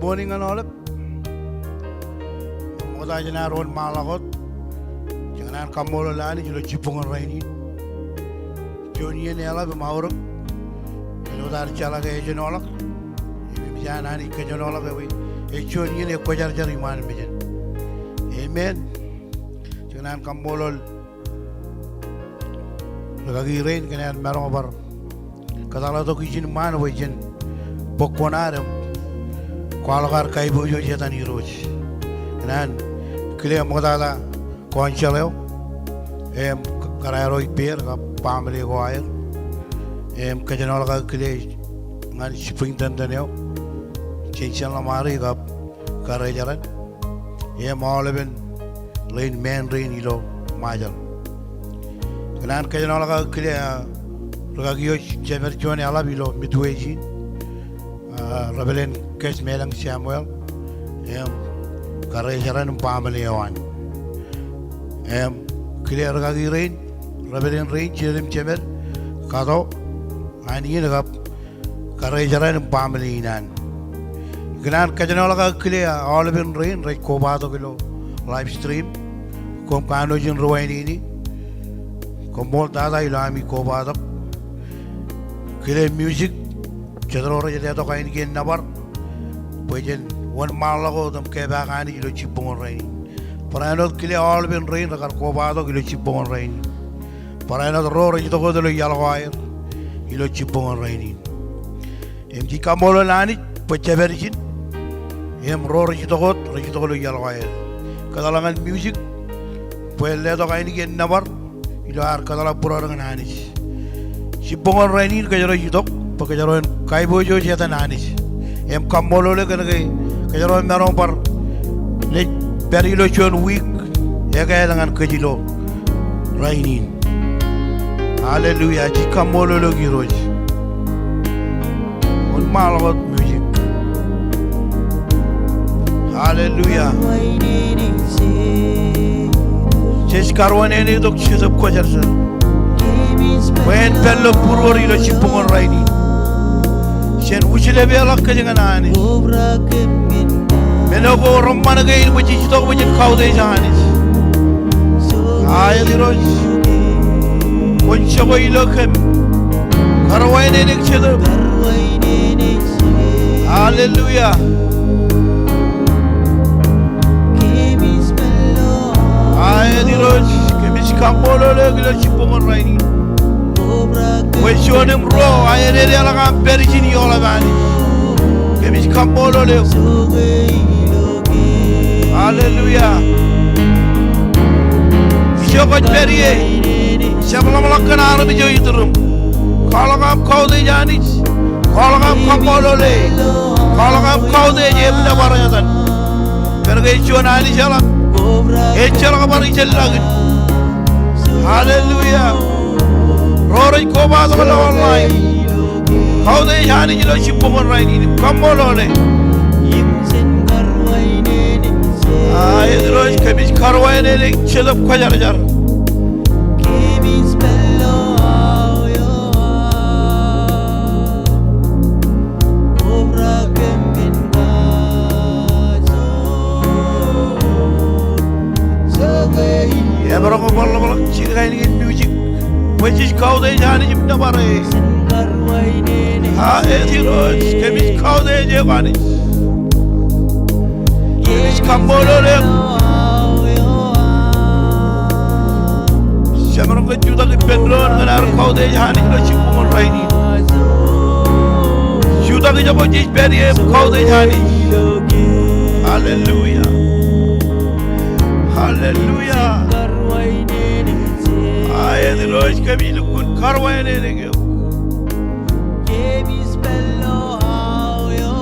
morning and all. Moda jana road malakot. Jangan kamolo lani julo cipungan raini. Joni ni ala bemauruk. Kalau dar cala ke jenolak. Ibu jangan ni ke jenolak ke. Joni ni kujar jar iman bejen. Amen. Jangan kamolo. Lagi rain kena merong bar. Kadang-kadang tu kisah mana bejen. Pokoknya kalau kar kai bojo jatan hiroj, nan kile modala konchalo, karayaro iper ka pamle ko ayer, kajanol ka kile ngan shipping tantaneo, chinchan la mari ka karajaran, mauleben rain man rain ilo majal, nan kajanol ka kile ragio jemer chone ala bilo midway Rebellion kes melang Samuel karajaran pamaliawan clear kagi rain rebellion rain jerim jemer kado ani nagap karajaran pamalinan gnan kajanala ka clear all been rain right ko bato kilo live stream kom kano jin ruwaini ni kom bol dada ilami ko bato clear music Jadro jadi atau kain kian nabar, bukan one malah kau tem kebakan ini kilo cipong orang ini. Peranot kile all ben rain rakar koba atau kilo cipong orang ini. Peranot roh itu kau dulu yalau air, kilo cipong orang ini. Emji kamolo lani pecaberijin, roh itu kau dulu yalau air. Kadalangan music, bukan atau kain kian nabar, kilo air kadalang pura dengan anis. Cipong orang ini kerja itu. Pekerjaan kai bojo jatan anis, kamolo le kan kerjaan merong par le perilo chon week, kaya dengan kejilo rainin. Hallelujah, ji kamolo le giroj. Un malot music. Hallelujah. Jes karwane ne dok chizap ko jarsa. Wen pello purwori le chipungon rainin. Sen ucile bela kajengan anis. Menogo romana gail buji citok buji kau deh janis. Ayah diroj. Kunci kau ilokem. Karwain enek cedok. Hallelujah. Ayah diroj. Kemis kampolo le gila cipungon raini. Questionem ro ayah dari alam perijini olah bani, kemis kampolo le. Hallelujah. Siapa periye? Siapa melakukan arah bijau itu rum? Kalau kamu kau deh janis, kalau kamu kampolo le, kalau kamu kau deh je benda barangnya tan. Pergi cuan ani jalan, jalan kabar jalan lagi. Hallelujah. Rory ko ba sa online kau deh hani jilo cipungan rain ini kamolo le ayat terus kebis karwain ini cedap kajar jar ya berapa balak ciri ini music Wajib kau deh jangan jumpa bare. Etiroj kemis kau deh jawani. Kemis kamolo le. Siapa orang kejuta ke pendron dengan arah kau deh jangan jumpa cipungan raini. Juta ke jabo jis beri kau deh jangan. Hallelujah. Hallelujah. Ayat terus kami lukun karwain ini. Kemis bello yo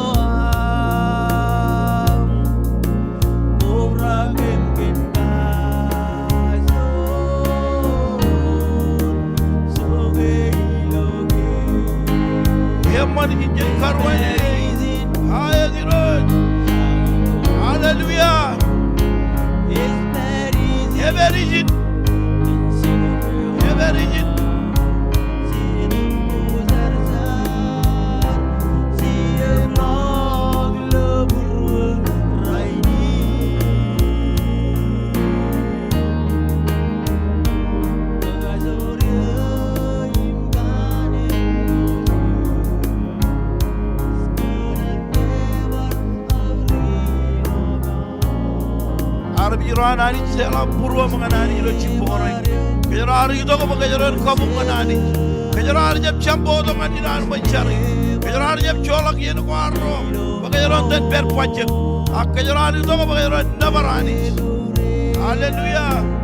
obra kemkin kaso soge iloge. Yaman ini karwain. Ayat terus. Hallelujah. Everything. Everything. manani sela purwa manani lo chipora kejarari to ko kejaran kamu manani kejarari jab chambo to maniran manchari kejarari jab cholak yen ko arro kejaran tet per pajak ak kejarari to ko kejaran nabarani hallelujah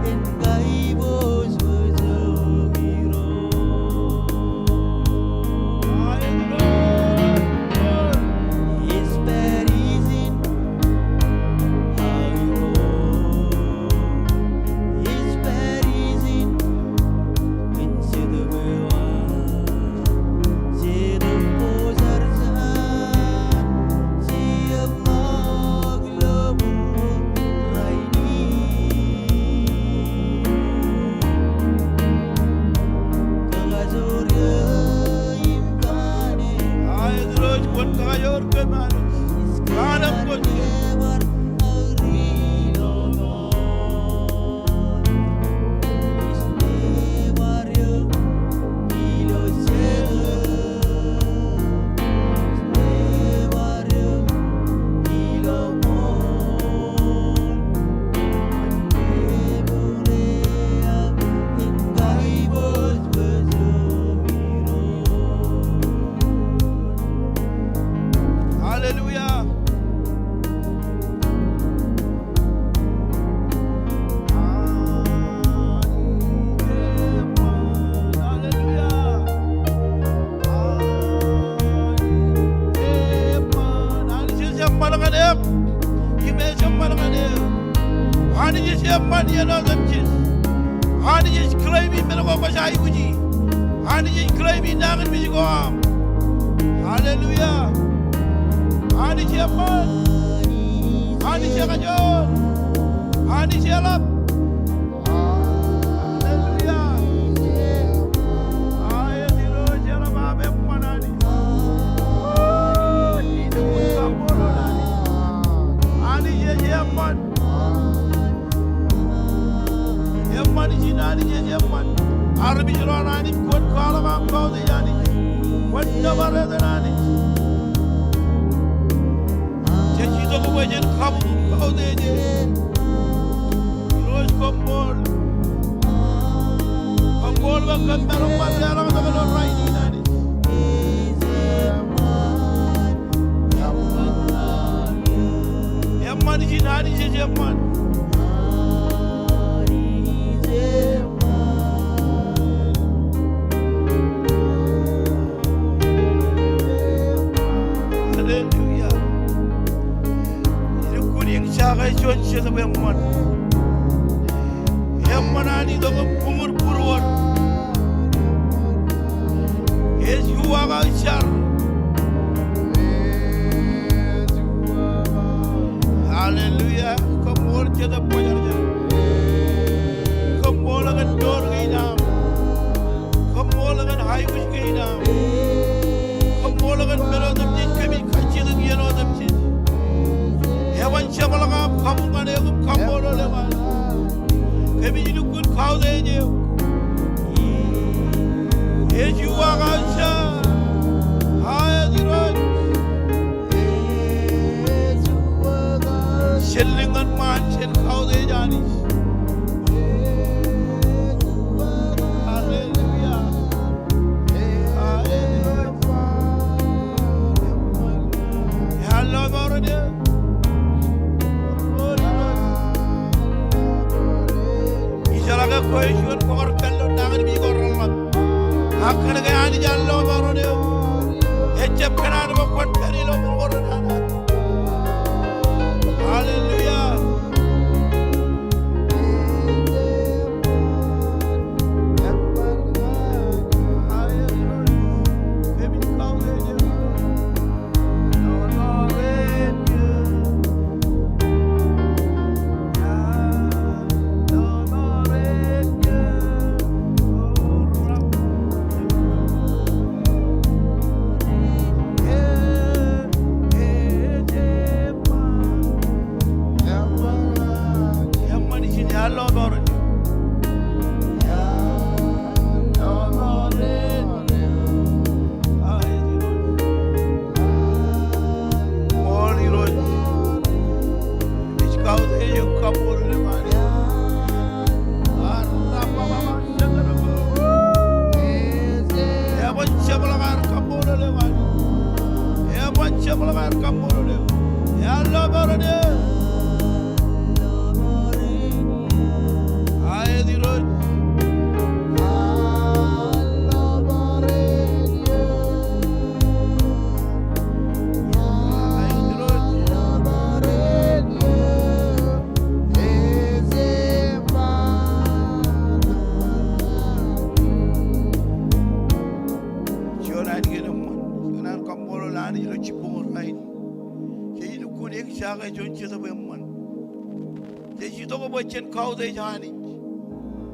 존재도 보면 제주도가 멋진 가우대 자니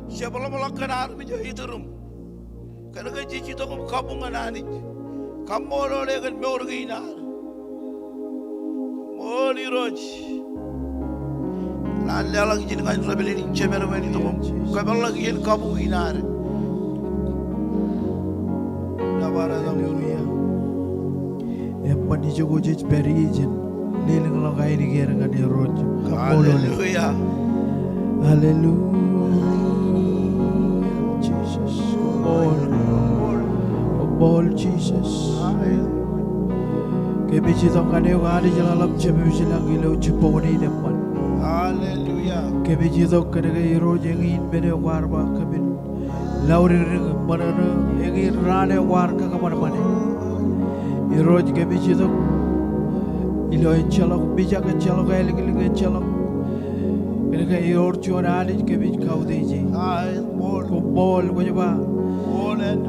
샤발라몰라카 나르미 저희들음 그러니까 제주도가 가봉은 아니지 감모로래가 모르기나 뭘 이러지 날려라 기는 간 라벨린 제메르만이 또 가발라 기는 가봉이나 나바라다 Hallelujah. Epani jogo jej perigin. Liling lang kayo ni Gera nga ni Rojo. 할렐루야 Hallelujah. Jesus. Ball Jesus. Kebiji tong kanyo kani jalalap chepe silang ilaw chupo ni depan. 할렐루야 Kebiji tong kanyo kay Rojo ngin bene warba kabin. Lauri ring manana ngin rane war ka kamana. Iroj kebiji tong Iloy chalok bija ka chalok ay lig chalok kaya kay orchon alis ke bij kau deji ko bol ko jaba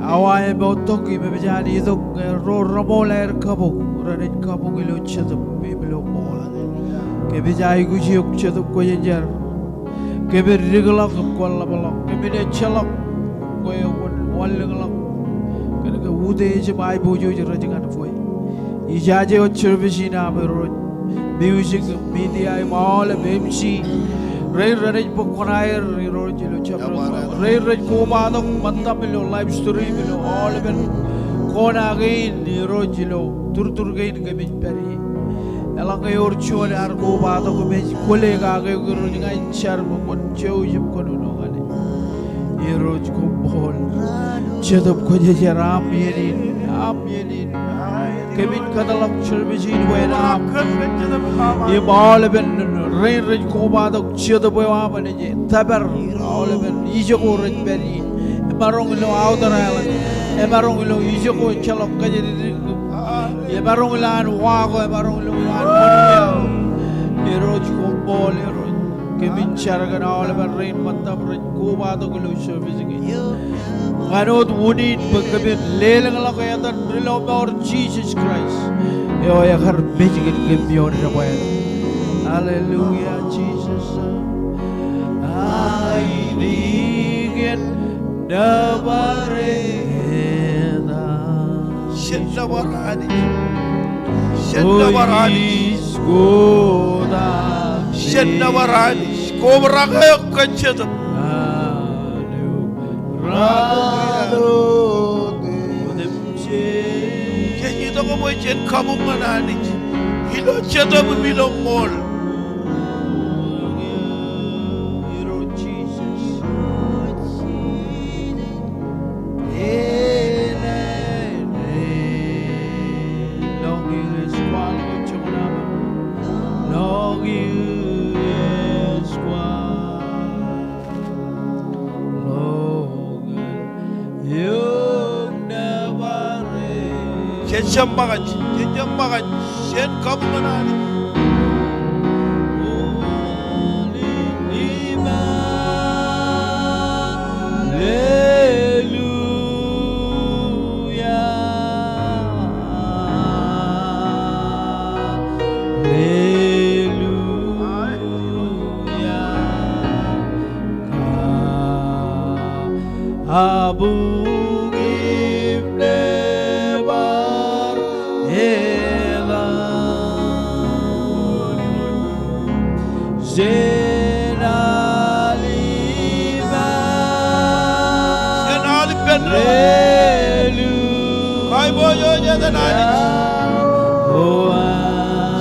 away botok ki bejani to ro robol er kabo ranet kabo gilo chadap biblo bol ke bijai guji ok chadap ko jar ke bir riglak ko labalok ke bide chalok ko yo wal riglak kaya ka ude je bai bojo je rajangan foi Ijaje o servicina bero music media mall MC Ray Pokonair Rojilo Chapter Ray Komano Mantamilo live story below all even Kona again Rojilo Turtur gain Gabit Perry Elanga Orchon Argo Bado Collega Gurunga Charbo Joe Kono Eroj Ball Chetup Kojaram Yerin Kevin Kadalak Chervicin when up all even rain rich coba the cheetah boy taber all even Ijoko Red Berry Emarongilo Outer Island Emarongilo Ijoko Chalok Ebarongilan Wago Ebarongilo Eroj Ball Kevin Charagan all even rain Matab Red Coba the Gulu servicing Manod Wooded Bakabin Lelang Lakayatan Drill of Jesus Christ. Yo, I heard magic and give me on the way. Hallelujah, Jesus. I need the barreda. Shenabarani Shenabarani Cobra Kacheta Kenyito ko mo chen kabong manani hilo chata mo bilong mall Jenjambagan shen kabong manani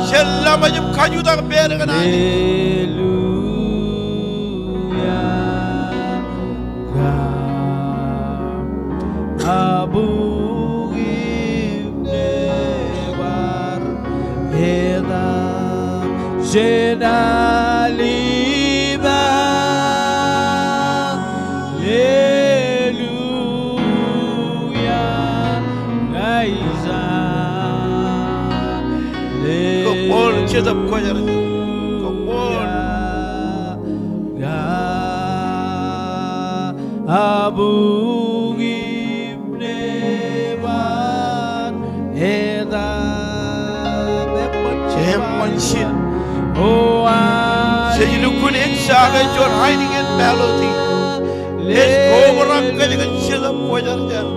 Selama jam kaju tak ber kan Abu Nebar Heda Jenaliba Hallelujah Gaisa Kepol cedap kau jalan Kepol Abu Nebar Heda Cemansin Oh, Sejulu kunin saga John Heineken melody. Let's go orang dengan silam wajar jan.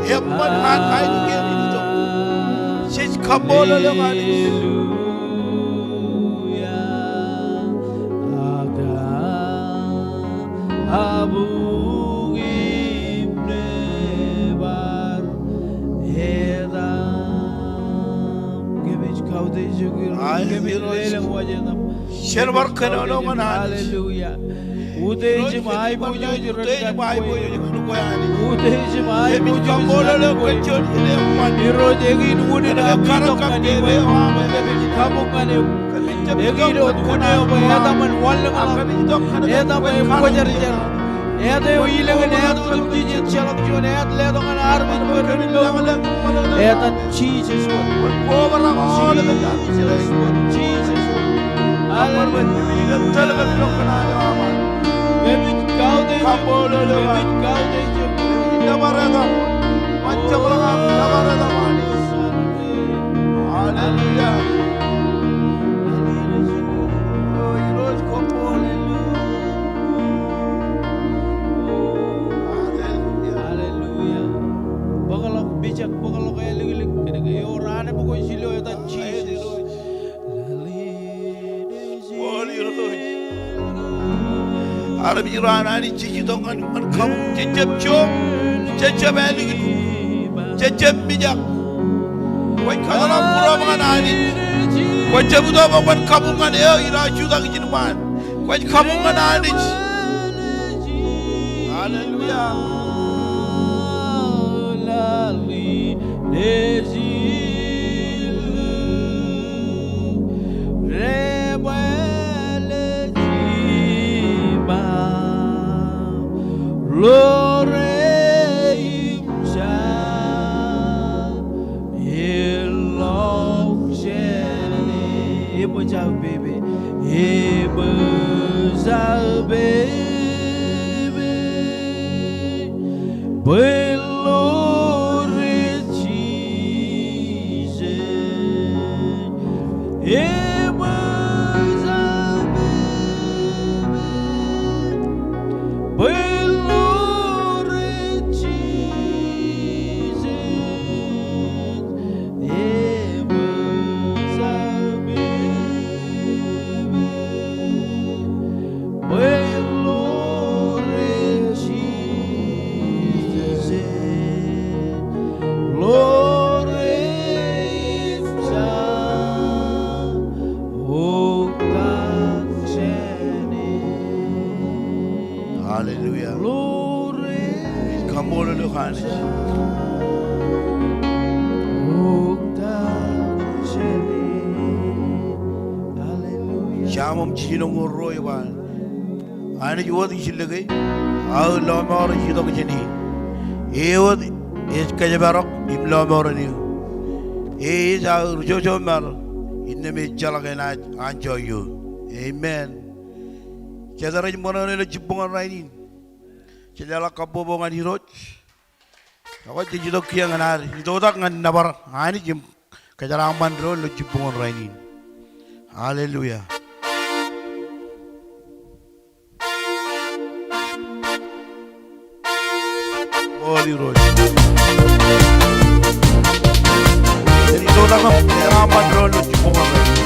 Empat han Heineken itu. Sej kabola lagi. Sherbar kano mana? Hallelujah. Udej mai pujo Udej mai pujo kanu koyani. Udej mai Ebi kabola lo kecil ini empat. Irojegin udina Karakam di bawah kamu kan egiro kune obayadaman wallan edaman mujar jar ede wilengan ed udumji chalak jon ed ledongan arman berin longan edan Jesus what over all the Jesus Amar bendiga talaga lokana Gebit kaude kabola lo gebit kaude nabarada manchabraga nabarada mani Hallelujah Arab Iran ani cici dongan kamu cecep cium cecep eling cecep bijak wai kadala pura mangani wai cebu do makan kamu ngane ira juda kijinman wai kamu ngani Hallelujah Hallelujah. Glory. Come on, look on it. Hallelujah. Shamam chino ngoro iban. Ane jual di sini lagi. Aw lama orang chino kecini. Ewad es kerja barok im lama orang ni. Es aw jojo mar. Inne me jalan kena anjoyo. Amen. Jadi orang mana ni le jibungan rainin. Jadi ala kabobongan hirot. Awak jadi tu kian nganar. Itu tak ngan nabar. Ani jim kejaraman ro le jibungan rainin. Hallelujah. Holy Road. Jadi itu tak ngan kejaraman ro le jibungan rainin.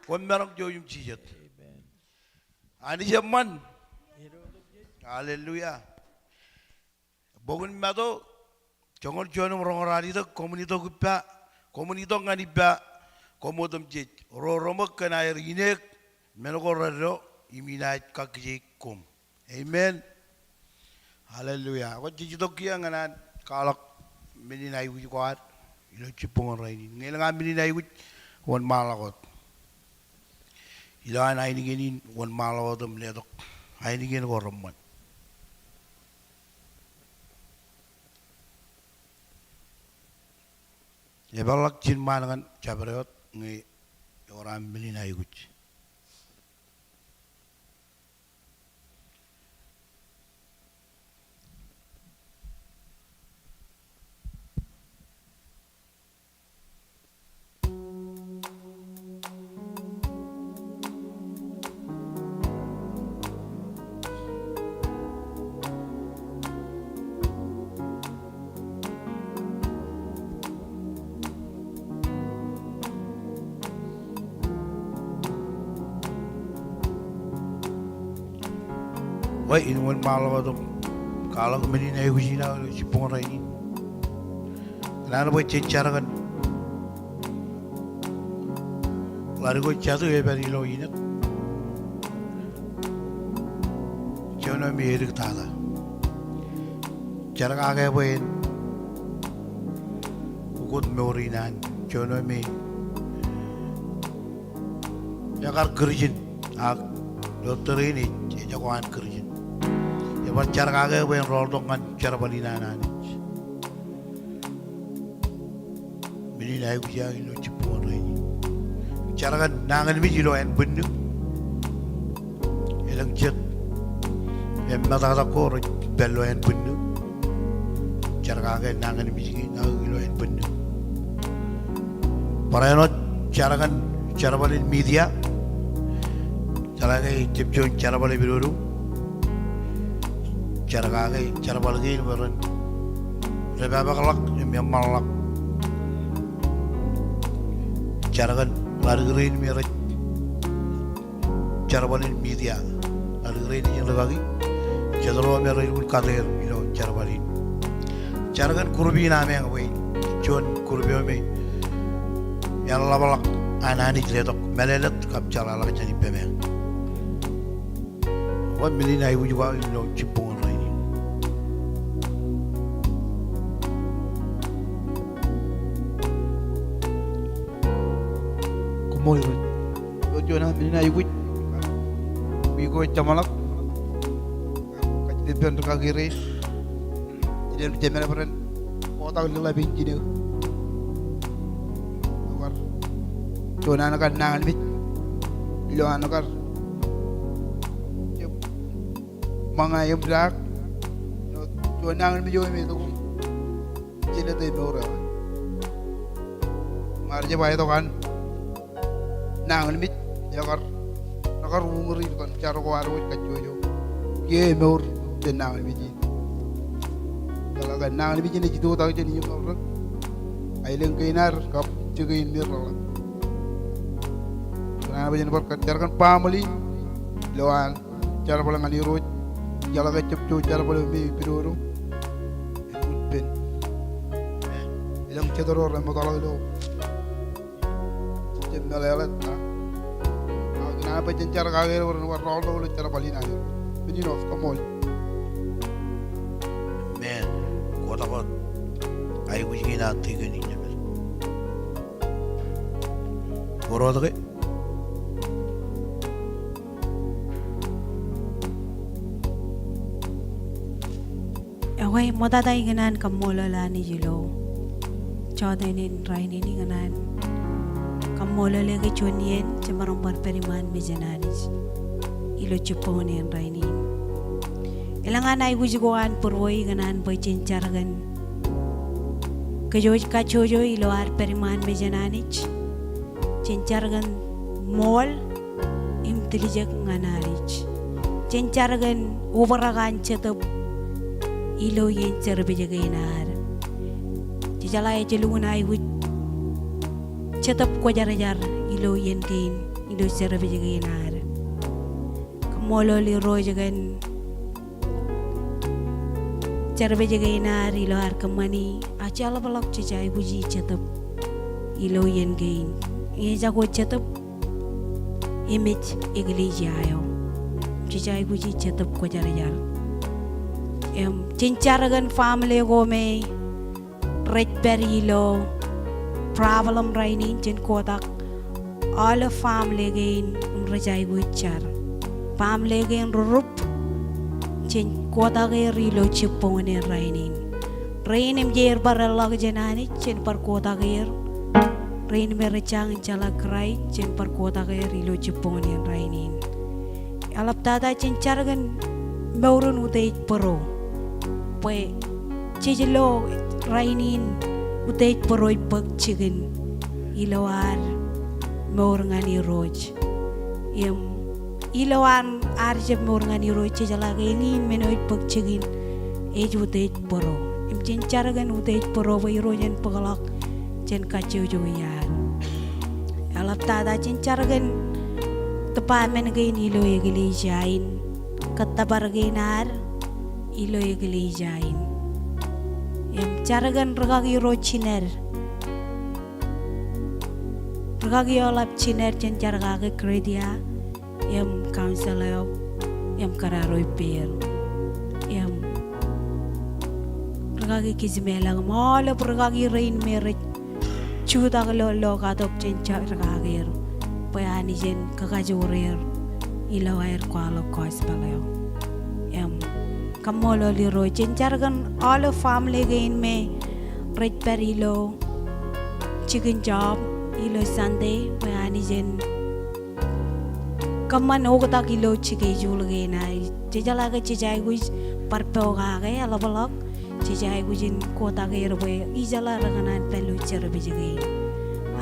Merong joyum cijat. Ani zaman. Haleluya. Bogun mado jangan jono orang itu komunito nganipa komodom jet roromok kana irinek menogorado iminait kakikum. Amen. Haleluya. Ako jijito kia nganan kalak meninai wujud ilo cipungan raini. Ngelang meninai wujud wan malakot. Ila na iningin wan malakot mledok. Iningin ko ramon. Lebalak chin manangan cabrot ngi orang meninai wujud. Wah, ini wan malam itu kalau meninai wujud na cipungan raini. Kenapa buat cencar kan? Lari gue jatuh ya beri lo ini. Jono mirip tada. Cara kagak buat ukut merinan. Jono mi. Ya kar kerjin. Dokter ini jagoan kerjin. Ya cara kagak buat rodong kan cara balinan ani. Meninai wujud ini cipungan raini. Cara kan nangan biji lo en bener, elang jet, yang mata kor bello en bener. Cara kan nangan biji lo en bener. Para cara kan cara balik media, cara kan cepjon cara balik biru, cara balik ini beren, rebaba kelak yang malak, cara kan lari green mirip cara balin media lari green yang lagi jadwal mirip pun kader ilo cara balin cara kan kurbi nama yang wei John kurbi ame yang labalak anak jeletok melelet kap cara lagi jadi pemeng wan melina ibu juga ilo cipungan ini Moy ojo na meninai wujud bigo camalak kacil pen kagire jadi cemera peren kota lila binci deh war cona anak nangan bit ilo anak mga yung black cona nangan bijo mi to cile te bora marje bae to kan nangan mit yakar ungri kan cara ko aro kacoyo ye meur de nangan mit kalau kan nangan mit ni jido ta je ni meur ay leng kainar kap cegin mir la na ba jen bar kacar kan pamali loan cara bola ngani ro jala ga cep co cara bola mi pidoro ben ilang cedoro ra mo kala lo Nalayalat na. Kenapa jencar kagak warna lo cara balina ni? Begini kamu. Man, kota kot, ayu kucing ini nanti gini jelas. Borot ke? Away mo tatay ganan kamola ni Jilo. Chodenin rain ini ganan. Kamola lagi chonien cemarong perperiman mejananis ilo chupone en rainin ilangan ay gujigoan purwoi ganan boy cincargan kajoj kachojo ilo ar periman mejananich cincargan mol imtilijak nganarich cincargan ubaragan cetep ilo yen cerbejagainar cijalay celungan ay cetap ko jar-jar ilo yen gain ilo serabe jagain ar kamolo li rojagan serabe jagain ar ilo ar kamani achala balak cicai buji chatap ilo yen gain ye jago chatap image iglesia ayo cicai buji chatap ko jarajar cincaragan family go me red berilo problem rainin cin kotak all family gain rajai buchar family gain rup cin kotak ge rilo chipone rainin rainin jer barallag janani cin par kotak ge rain merechang chala krai cin par kotak ge rilo chipone rainin alap tada cincaragan baurun utai poro pe cicilo rainin utai poroi pag chicken ilawar morngani roj ilawan arjab morngani roj cicala gengin menoi pag chicken ej utai poro cincaragan utai poro bai rojan pagalak cen kacau joyan alap tada cincaragan tepamen gain ilo egeli jain katabar gainar ilo egeli jain caragan regagi ro chiner regagi olap chiner cen caragage kredia councilor kararoi per regagi kizmela mala regagi rain mere chuda lo kadop cen caragage payani jen kagajorer ilo air kwalo kos palayo kamolo li ro cincaragan all family gain me red perilo chicken job ilo sunday payani jen kaman ogta kilo chike jul gain ai jala ga chijai gu parpo ga ga ala balak chijai gu jin kota ga erbe ijala raganan pelu cherbe jige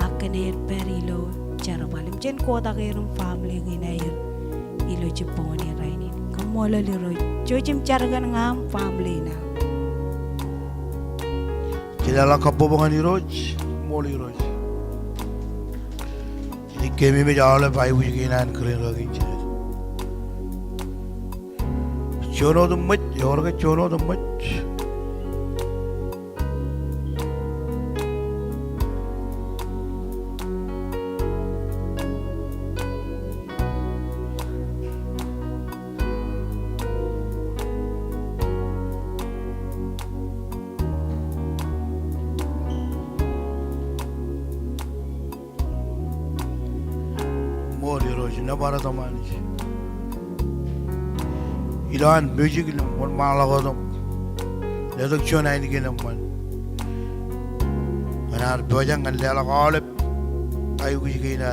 akne perilo charabalim jen kota ga erum family gain ai ilo chipone raini kamolo li ro Jojim caragan ngam family na. Kilala kabobangan ni Roj, moli Roj. Ini kami menjala pai bujinan keren lagi je. Jono tu mat, orang ke jono tu mat. Moli Roj, na para tamani. Ilan music ni mon malagodom. Ledak chona ini kena mon. Kanar bojang kan lelak alep. Ayu kuji kena.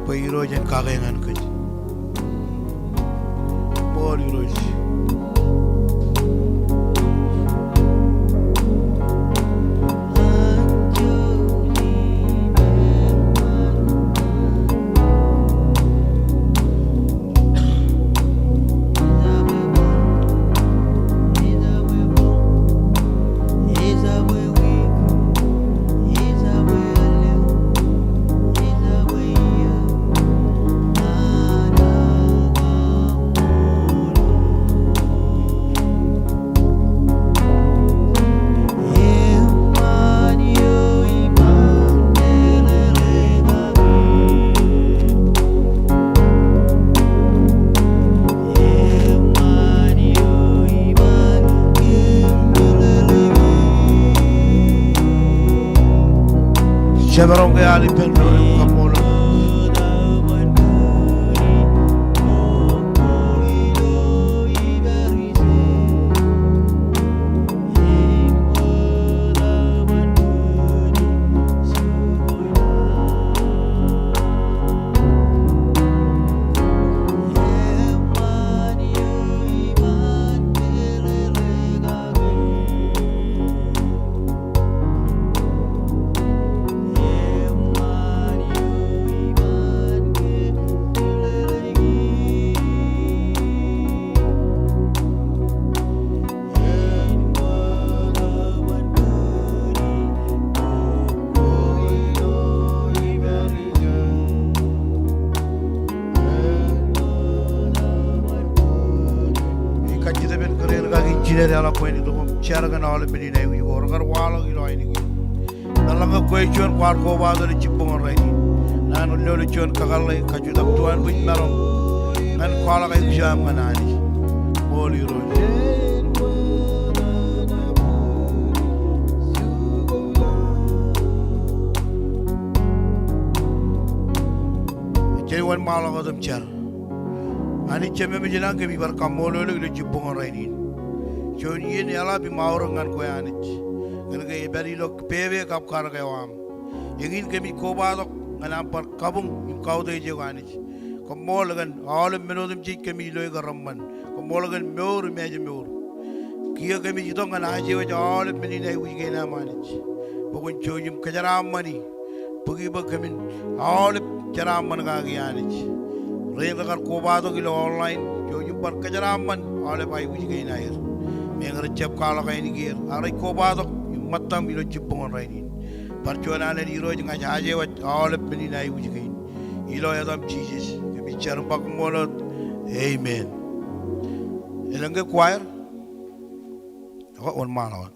Pai Roj yang kagengan kuji. Moli Roj. Sebarang ke ahli pendolim kapolo. ile ala ko ni dum chara ga na ala bini na yu ko gar wala ilo ai ni nalanga ko chon kwar ko ba do ci bon ray ni nanu lolu chon kagal lay kaju dab tuan bu marom nan ko ala ga jam ga nani boli ro jey wan mala ga dum char ani cheme mi jina ke bi bar kamolo le ci bon ray ni chon yen ala bi mawrangan ko yanich Kerana beri lok PW kap kar ke wam. Ingin kami kobadok nganam par kabung kau deh je ganis. Kamol gan all menodum cik kami loy garamman. Kamol gan meur meja meur. Kia kami jidong gan aje wajah all meni naik uji kena manis. Pokok jojum kejaram mani. Pergi berkami all kejaram man kaki anis. Rela kar kobadok ilo online jojum par kejaram man all pai uji kena air. Mengar cep kala kaya ni gear. Arai kobadok matam ilo cipong rai ni. Perjuangan ni iro jangan aje wat all bini naik uji kain. Ilo ya dam Jesus. Kami bicara pak mulut. Amen. Elangge choir. Awak on mana awak?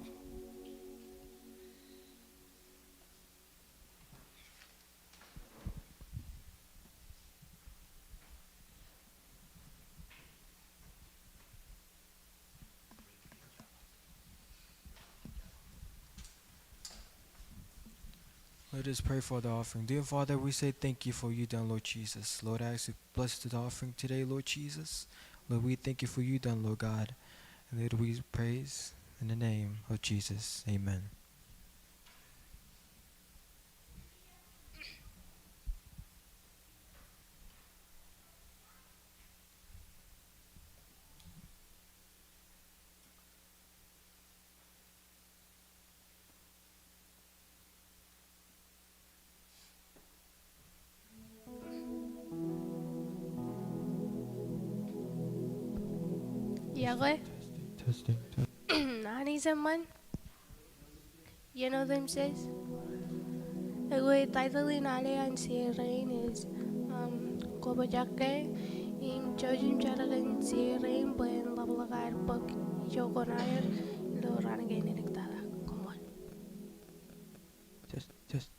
Let us pray for the offering. Dear Father, we say thank you for you done, Lord Jesus. Lord, I ask you to bless the offering today, Lord Jesus. Lord, we thank you for you done, Lord God. And Lord, we praise in the name of Jesus. Amen. Yare, Testing. nani zaman? You know them says? The way title in Ale and Sierrain is Kobajake in Jojim Jaragan Sierrain, but in Lablagar book, Jogonair, Lo Ranagain in Dada. Come on. Just.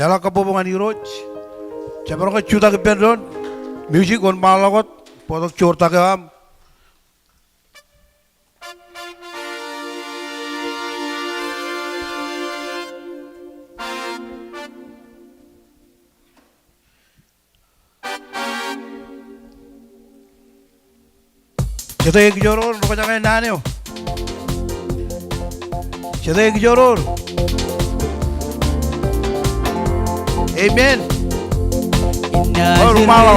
Lala kapupungan ni Roj. Siapa orang cuta ke pendon. Music on malakot. Potok curta ke am. Kita yang joror, lo kaya kaya nane o. Kita yang joror. Amen. Oh, rumah lo.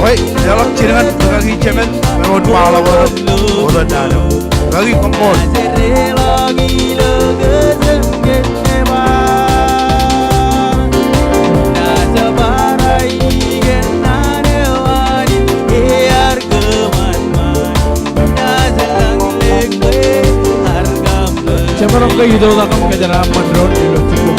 Okay, jalak ciringan kaki cemen, melon pala orang, orang dano, kaki kompor. Siapa orang kayak gitu tak kamu kejar aman drone di luar cukup.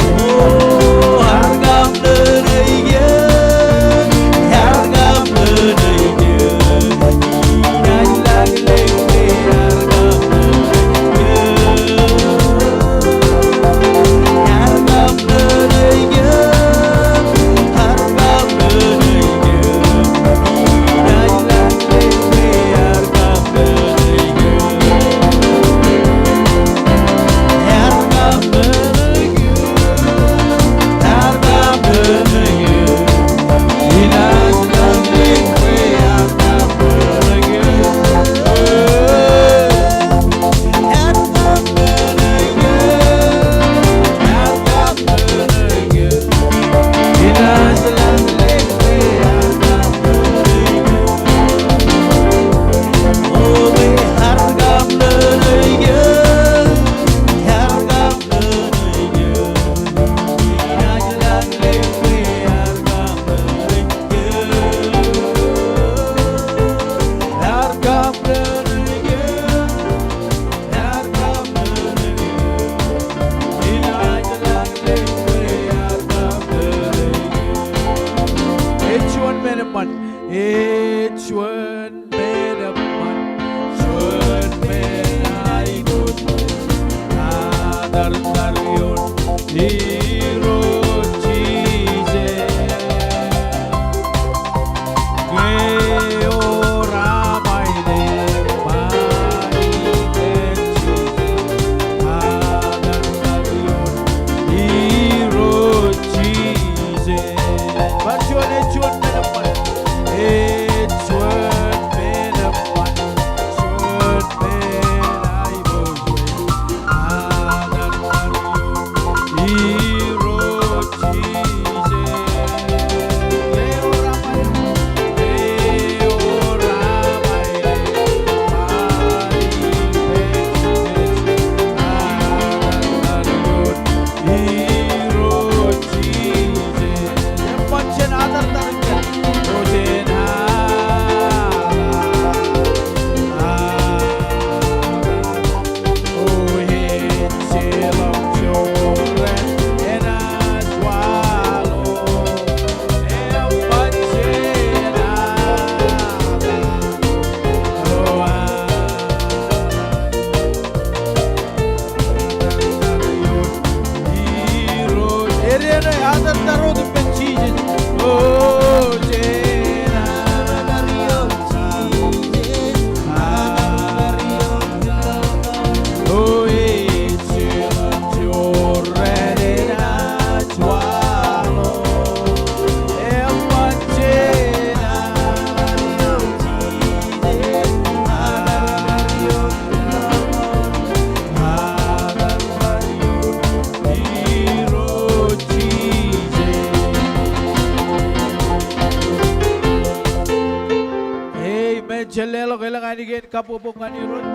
Jalelo kailangan igin kapupungan ni Ruth.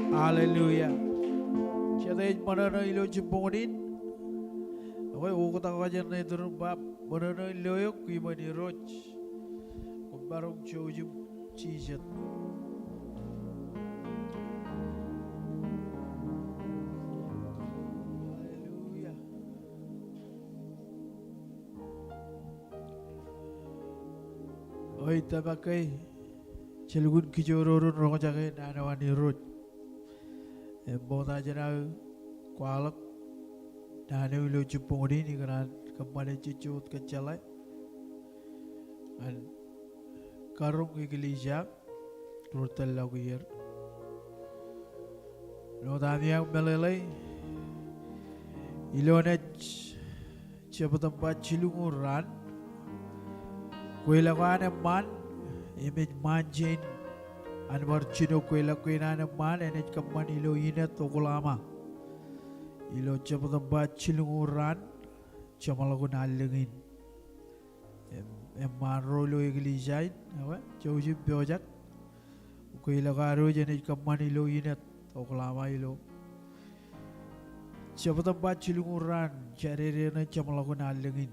Hallelujah. Siya tayo manana ilo chimpungunin. Okay, ukot ako ka dyan na ito ng bab. Manana ilo yung kuima ni Ruth. barong chojum chijat. Hallelujah. Oi tabakai Cilgun kijororun rongo jake nanawani rut. Bota jana kualak nane ulo cupongri ni karan kembali cucut kecalai. An karung iglesia rutal lagu yer. No tamiang melelai ilonet cepat tempat cilunguran kuilawan man image manjin anwar chino kuila kuina man enet kaman ilo ina tokulama ilo cepat tempat cilunguran camalagun alengin man rolo iglesia apa jauh biojak kuila karo jenet kaman ilo ina tokulama ilo cepat tempat cilunguran cari rena camalagun alengin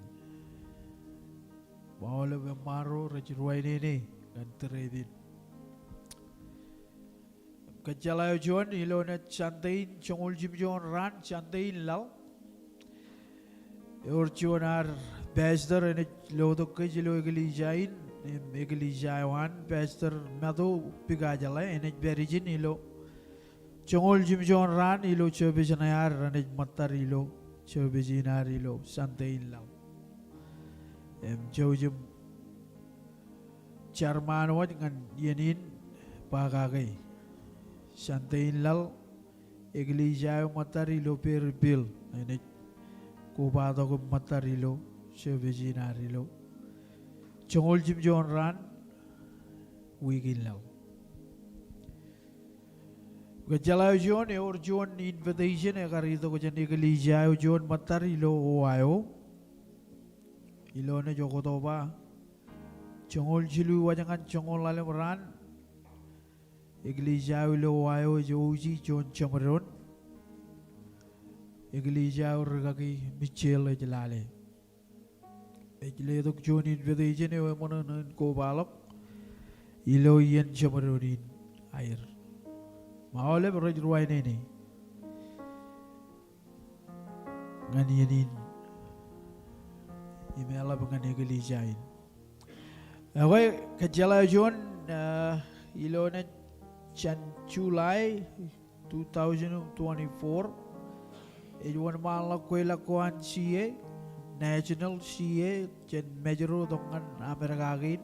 Bawa maro rajruai ini dan teredin. Kecalayo John ilo na chantain chongol Jim John ran chantain lau. John pastor ene lodo kejilo egelijain egelijawan pastor mado pigajala ene berijin ilo. Chongol Jim John ran ilo chobejanayar ene matar ilo chobejinar ilo chantain lau. Jauh jam Charman wat dengan yenin pagagai santain lal iglesia matarilo per bil ini kubado ko matarilo sebezinarilo chongol jim jon ran wigin law gajalayo jon or jon invitation karito ko jan iglesia jon matarilo oayo ilone jogotoba chongol jilu wajangan chongol lalem ran iglesia ulo wayo joji jon chamron iglesia urgaki michel ejlale ejle dok jon invitation e monon ko balok ilo yen chamronin air maole berjuai neni ngani yenin Imela dengan iglesia ini. Awak kejala John ilone Chan July 2024. Iwan malah kuila kuan CA National CA Chen Major dengan Amerika agin.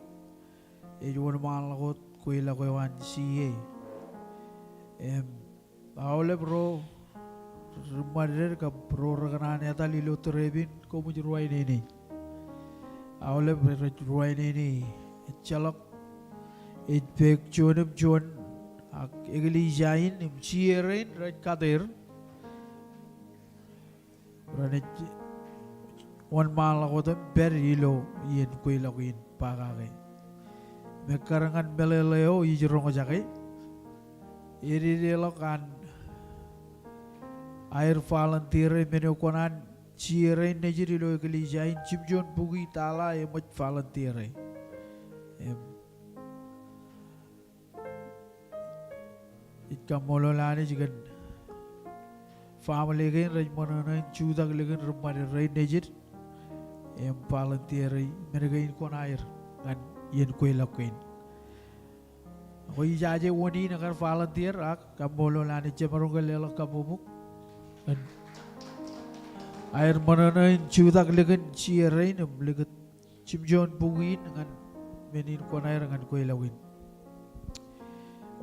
Iwan malah kuila kuan CA. Awalnya bro rumah ka bro rekan ane tali lo terebin kau menjuruai ini. Awalnya berjuruai ini, celok, idbek jonem jon, iglesia ini ciarin red kader, berani wan malah kau berilo yen kui lakuin pakai, mekarangan beleleo ijrong aja iri relokan air volunteer menekonan ciarin nejeri lo iglesia in cipjon bugi tala emat volunteer itka mololane jigan family gain rajmana chudak legen rumah rai nejer volunteer mereka in kon air kan yen koi lakuin koi jaje woni nagar volunteer ak kamololane cemarungal lelak kamumuk kan air mana ciutak legen ciarin leget cipjon buin dengan menin kon air dengan koi lawin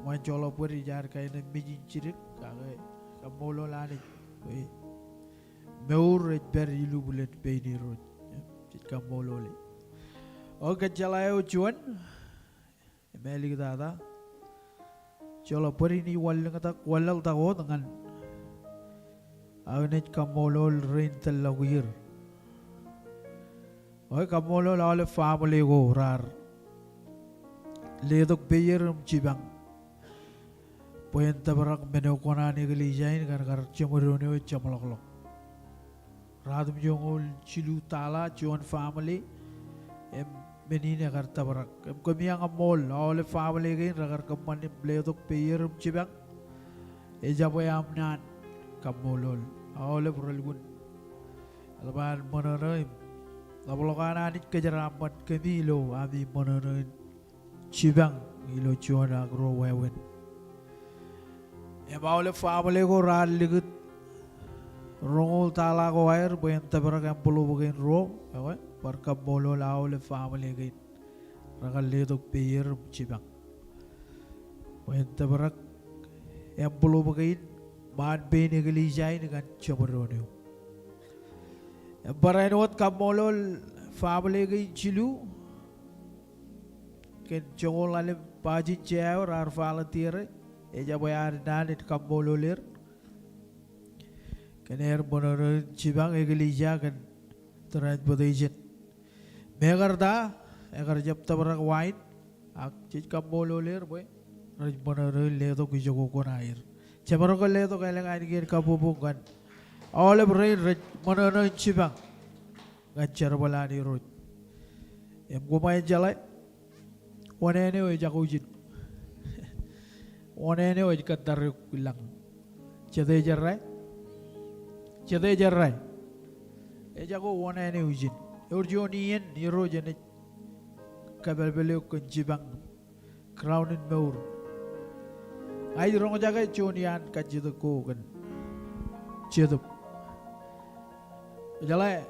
main jolo puri jar kain mijin cirik kagai kamolo lani koi meur ber ilu bulet beini rot cit kamolo le oke jalayo cuan meli dada jolo puri ni wal ngata walal tago dengan Anet kamolol rental lawir. Oi kamolol ale family go rar. Ledok beyer cibang. Poin tabarak menokona ni gelijain gar cemurone o camloklok. Radum jongol cilu tala cuan family menina karta barak kami ang amol ole family gain ragar kamani bledok peyerum cibang eja boyam nan kamolol ole brolgun alban mononoim lablokan anit kejaramat kami lo ami mononoim cibang ilo chuana gro wewen e ole family go ral ligut rongol tala ko air boyan tabarak ang pulo bagain ro ewe Parkab bolo lao le family gait ragal ledok peyer cibang wenta barak em pulo bagait man be negali jai dengan cobaronyo barain wat kamolol family gait cilu ken jongol ale paji jao rar fala tire eja bayar danit kamololir kener bonoro cibang egali jagan terat bodaijin Megarda, agar jab tabarak wine, ak chij kabolo ler boy, raj banare ledo kijogo kon air. Chabaro ko ledo kailang air gir kabubukan. All brain raj banare chibang, ganchar balani roj. Em gumay jalay, wanene o jakujin, wanene o katar lang. Chade jarray, ejago wanene ujin. Urjonian Eurogen Kabelbelio Kunjibang Crown in Moor. I don't jaga Jonian Kajida Kogan Chedup Jala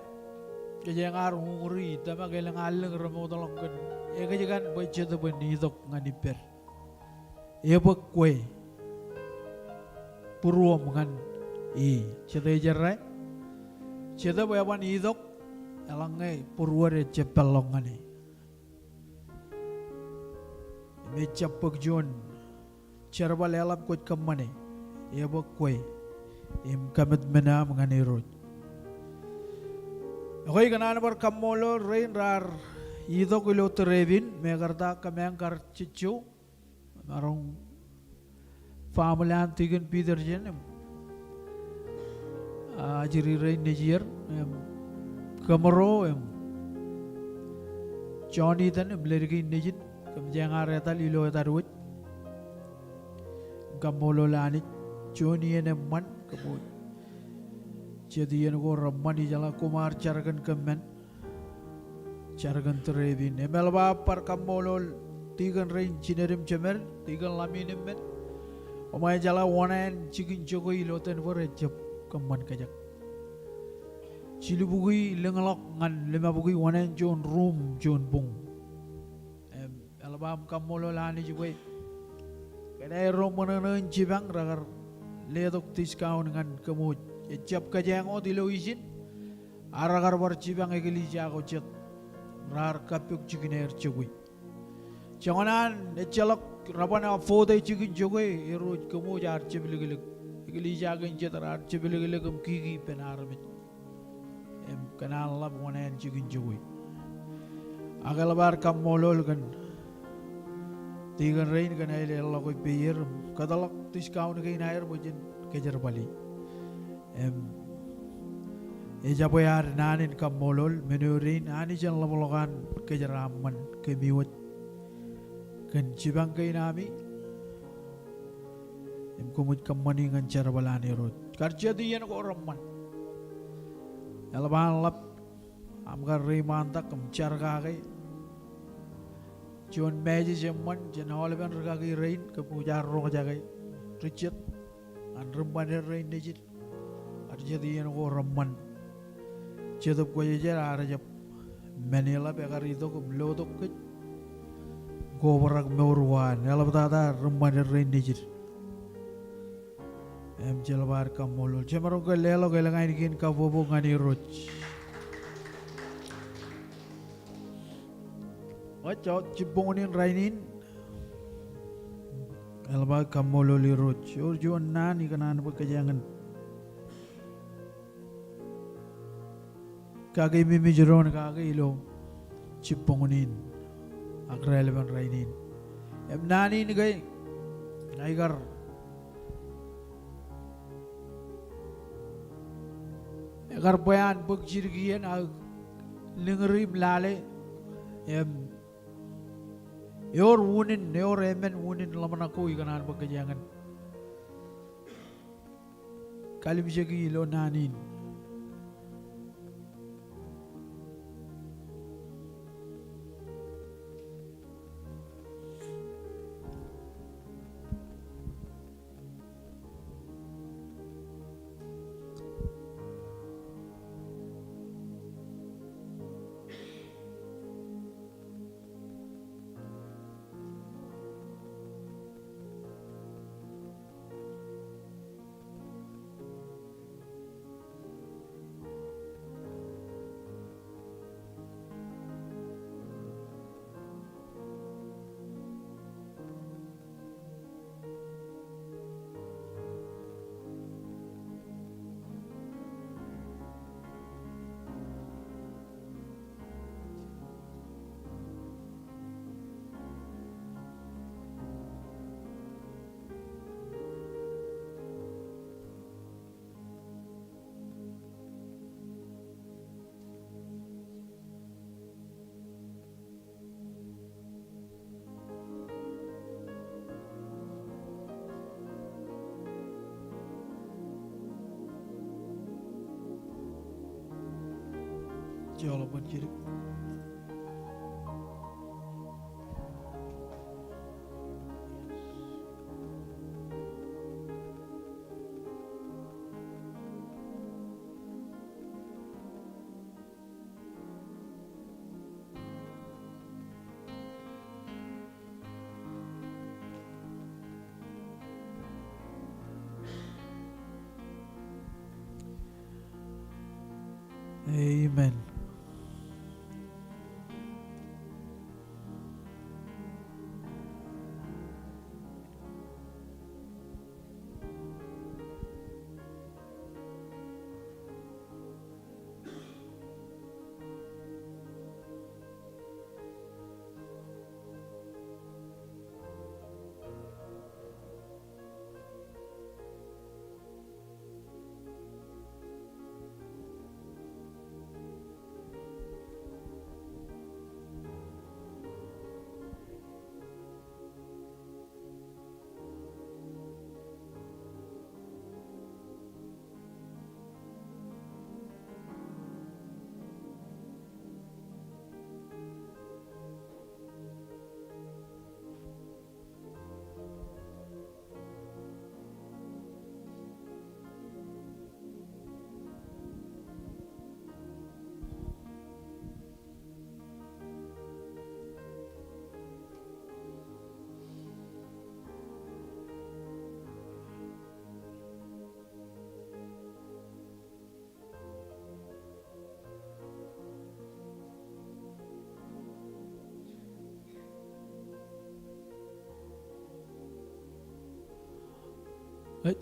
Kajangar Hungry, Tamagalang Alang Ramodalongan, Egajan by Chedup and Nidok Naniper Ebokwe Puruaman E. Chedajarai Chedup Evan Idok. Alangai purware cepelongani. Mecapuk John, cerbal elap kot kamane, ebok kue, kamet mena mengani roj. Hoi kanan bar kamolo rain rar, idok ilo terevin, megarda kamengkar cicu, marong family antigen Peter jen, ajiri rain nejir, Kamaro Johnny then Blerigi Nijit, Kamjanga Reta Lilo Darwood Kamolo Lani, Johnny and a man Kamut Chedi and go Ramani Jala Kumar Charagan Kamen Charagan Trevin, Emelba Parkamolo, Tigan Rain Chinerim Chemer, Tigan Laminim Men, Omai Jala one and Chicken Choco Lotan for a chip, Kaman Kajak. Cilibugui lengalok ngan lima bugui wanen John room John bung. Alabam kamolo lani juga. Kena rom mana cibang ragar ledok tiskau dengan kemud. Ejap kajang o dilo izin. Aragar bar cibang egeli jago cet. Rar kapuk cikiner cugui. Janganan ejalok rabana foda cikin cugui eru kemud jar cibilig egeli jago cet rar cibilig kem kiki penarmit. Kanal lab wanen cikin cugui. Agal bar kamolol kan. Tigan rain kan aile Allah koi peyer kadalak tiskau ni air bujin kejar bali. Eja boyar nanin kamolol menurin ani jan labolokan kejar aman kemiwat kan cibang kai nami. Kumut kamani ngan cara balani rot. Kerja dia nak orang Alaban lap amgar rimantak car kaki John Meji Jeman Jen Holiban kaki rain kemujar rong jagai Richard and Rumban rain digit Arja di yang go Raman Cetup kau jejer arajap Manila bekar itu ke belodok ke go berak mewruan Alap tata Rumban rain digit Jalabar kamolol cemaro ke lelo ke lengan ikin kabobo ngani roj Wacot cipongonin rainin Alba kamolol roj urjuan nani kanan pekerjaan Kaki mimi jeron kaki ilo cipongonin akreleban rainin nani ni gay naigar Agar bayan berjirian ag lengerim lale Yor wunin, yor amen wunin laman ako ikanan pagkajangan. Kalim siya ilo nanin. Jalo banjiri. Amen.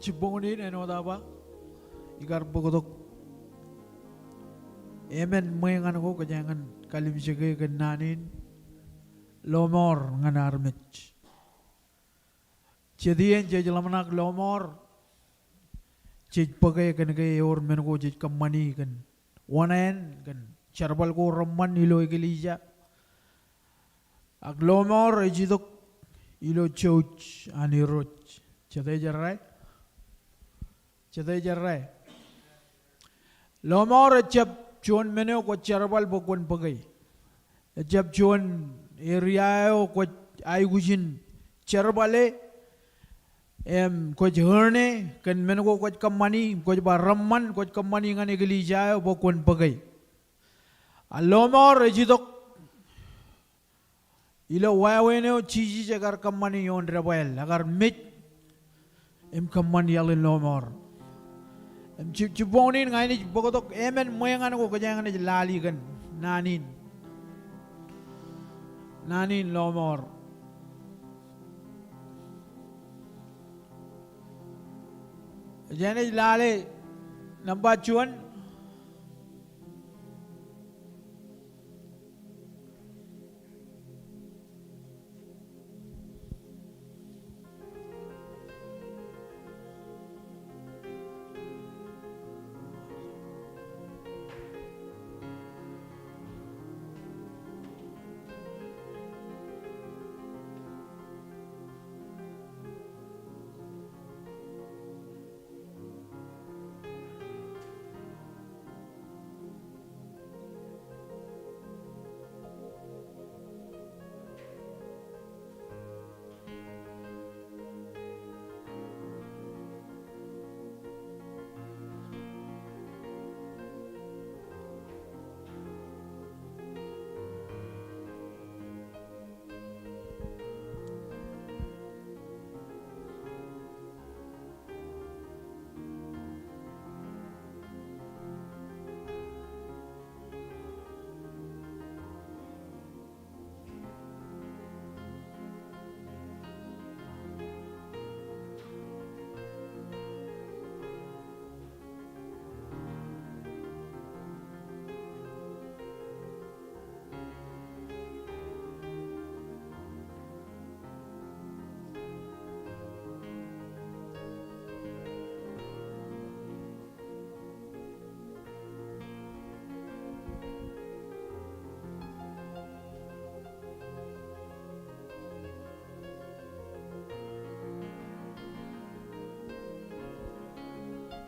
Cipongunin ano tapa? Ikar bogotok. Amen mayangan ko kanyangan kalim sigay kananin lomor nganarmich. Cedian jajlamanak lomor. Cid pagay kan kay or men ko cid kamani kan. Wanayan kan charbal ko ramman ilo iglesia. Ag lomor ejidok ilo church aniroch. Cede jaray. Cede jaray. Lomor jab chuan meno ko charbal bokon pagay. Jab chuan area ko ay gujin charbale ko jherne kan meno ko kamani ko ba ramman ko kamani ngani iglesia bokon pagay. Lomor ejidok ilo wawene chiji jagar kamani yon rebel agar mit em kamani alin lomor em chibonin ngaini bogotok emen moyangan ko kajangan lali kan nanin lomor jane lale nambachuan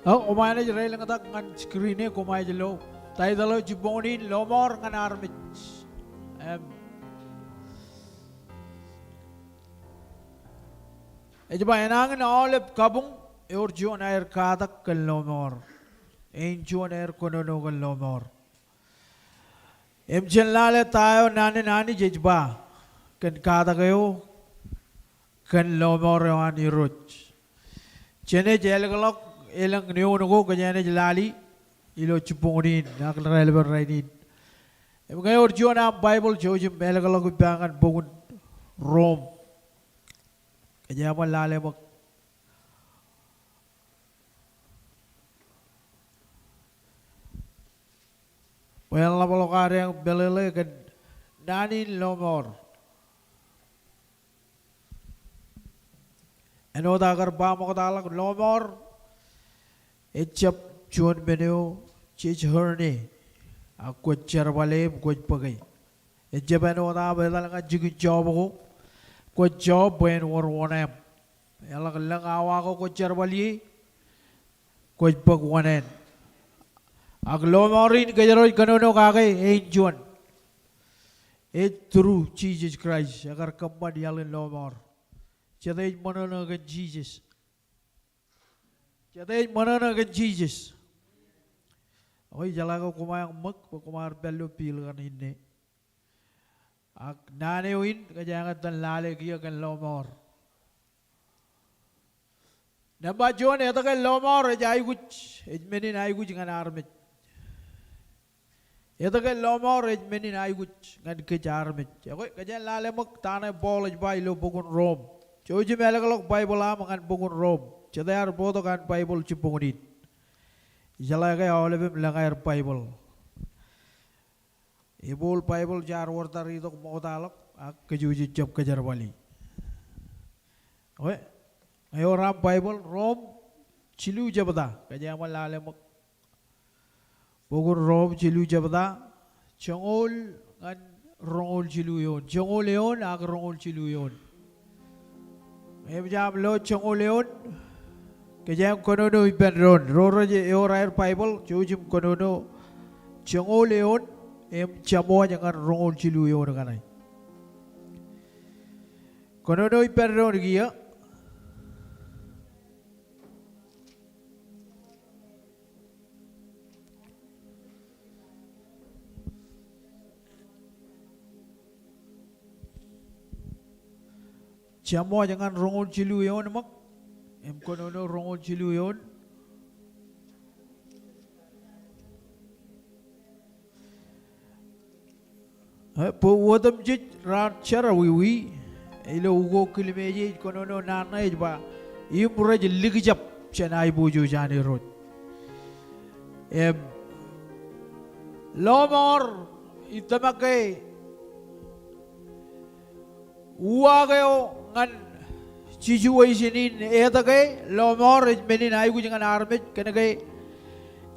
Kumain na jiray lang atak ngan screen eh kumain jelo. Tayo dalo jibonin lomor ngan armit. Ejba enangin olip kabung juan air katak kan lomor. Juan air konono kan lomor. Lale tayo nani jejba kan katak kayo kan lomor yang anirut. Cene jel galok elang niyo nugo kanyane jelali ilo cipungunin nak relevant rainin. Ngayon juan ang Bible jojim melagalok biangan bugun Rome. Kanya malale mag well la balokare ang belele kan nanin lomor. Ano dagar ba mo kadalak lomor echap chuan beneo chich herne aku charwale ko pagai ejabano da bedal nga jigi job ko job ben war wonem yala lang awa ko charwali ko pag wonen aglomorin gajaro kanono kagay juan through Jesus Christ agar kamad yalin lomor chadai manana gan Jesus Jadi mana nak Jesus? Oh, jalan kau kumayang mak, kumar belu pil kan ini. Ak nane win, kajangan tan lale kia kan lomor. Nampak juan ya tak kan lomor, jai kuch, ejmenin ai kuch ngan armit. Ya tak kan lomor, ejmenin ai kuch ngan kejar armit. Aku kajangan lale mak tanah bol ejbai lo bukan Rome. Cuci melak lok Bible am ngan bukan Rome. Jadayar bodo kan Bible cipungunin. Jalai kaya oleh melanggar Bible. Ibul Bible jar wartar itu mau talak, ak kejuji job kejar wali. Oke, ayo ram Bible Rom cilu jabda, kaya amal lale mak. Bukan Rom cilu jabda, congol kan rongol cilu yon, congol yon ak rongol cilu yon. Ayo jam lo congol yon. Kejam konono ipenron, roro je eorair Bible, jujum konono cengol leon, camo jangan rongol cilu eon kanai. Konono ipenron gia, camo jangan rongol cilu eon mak. Konono rongol cilu yon. Po wadam jit ran cara wiwi. Ilo ugo kilimeji konono nana ejba. Imuraj ligjap chenai buju jani rot. Lomor itamakai uagayo ngan situation in etagay lomor menin ay ko jangan armit kanagay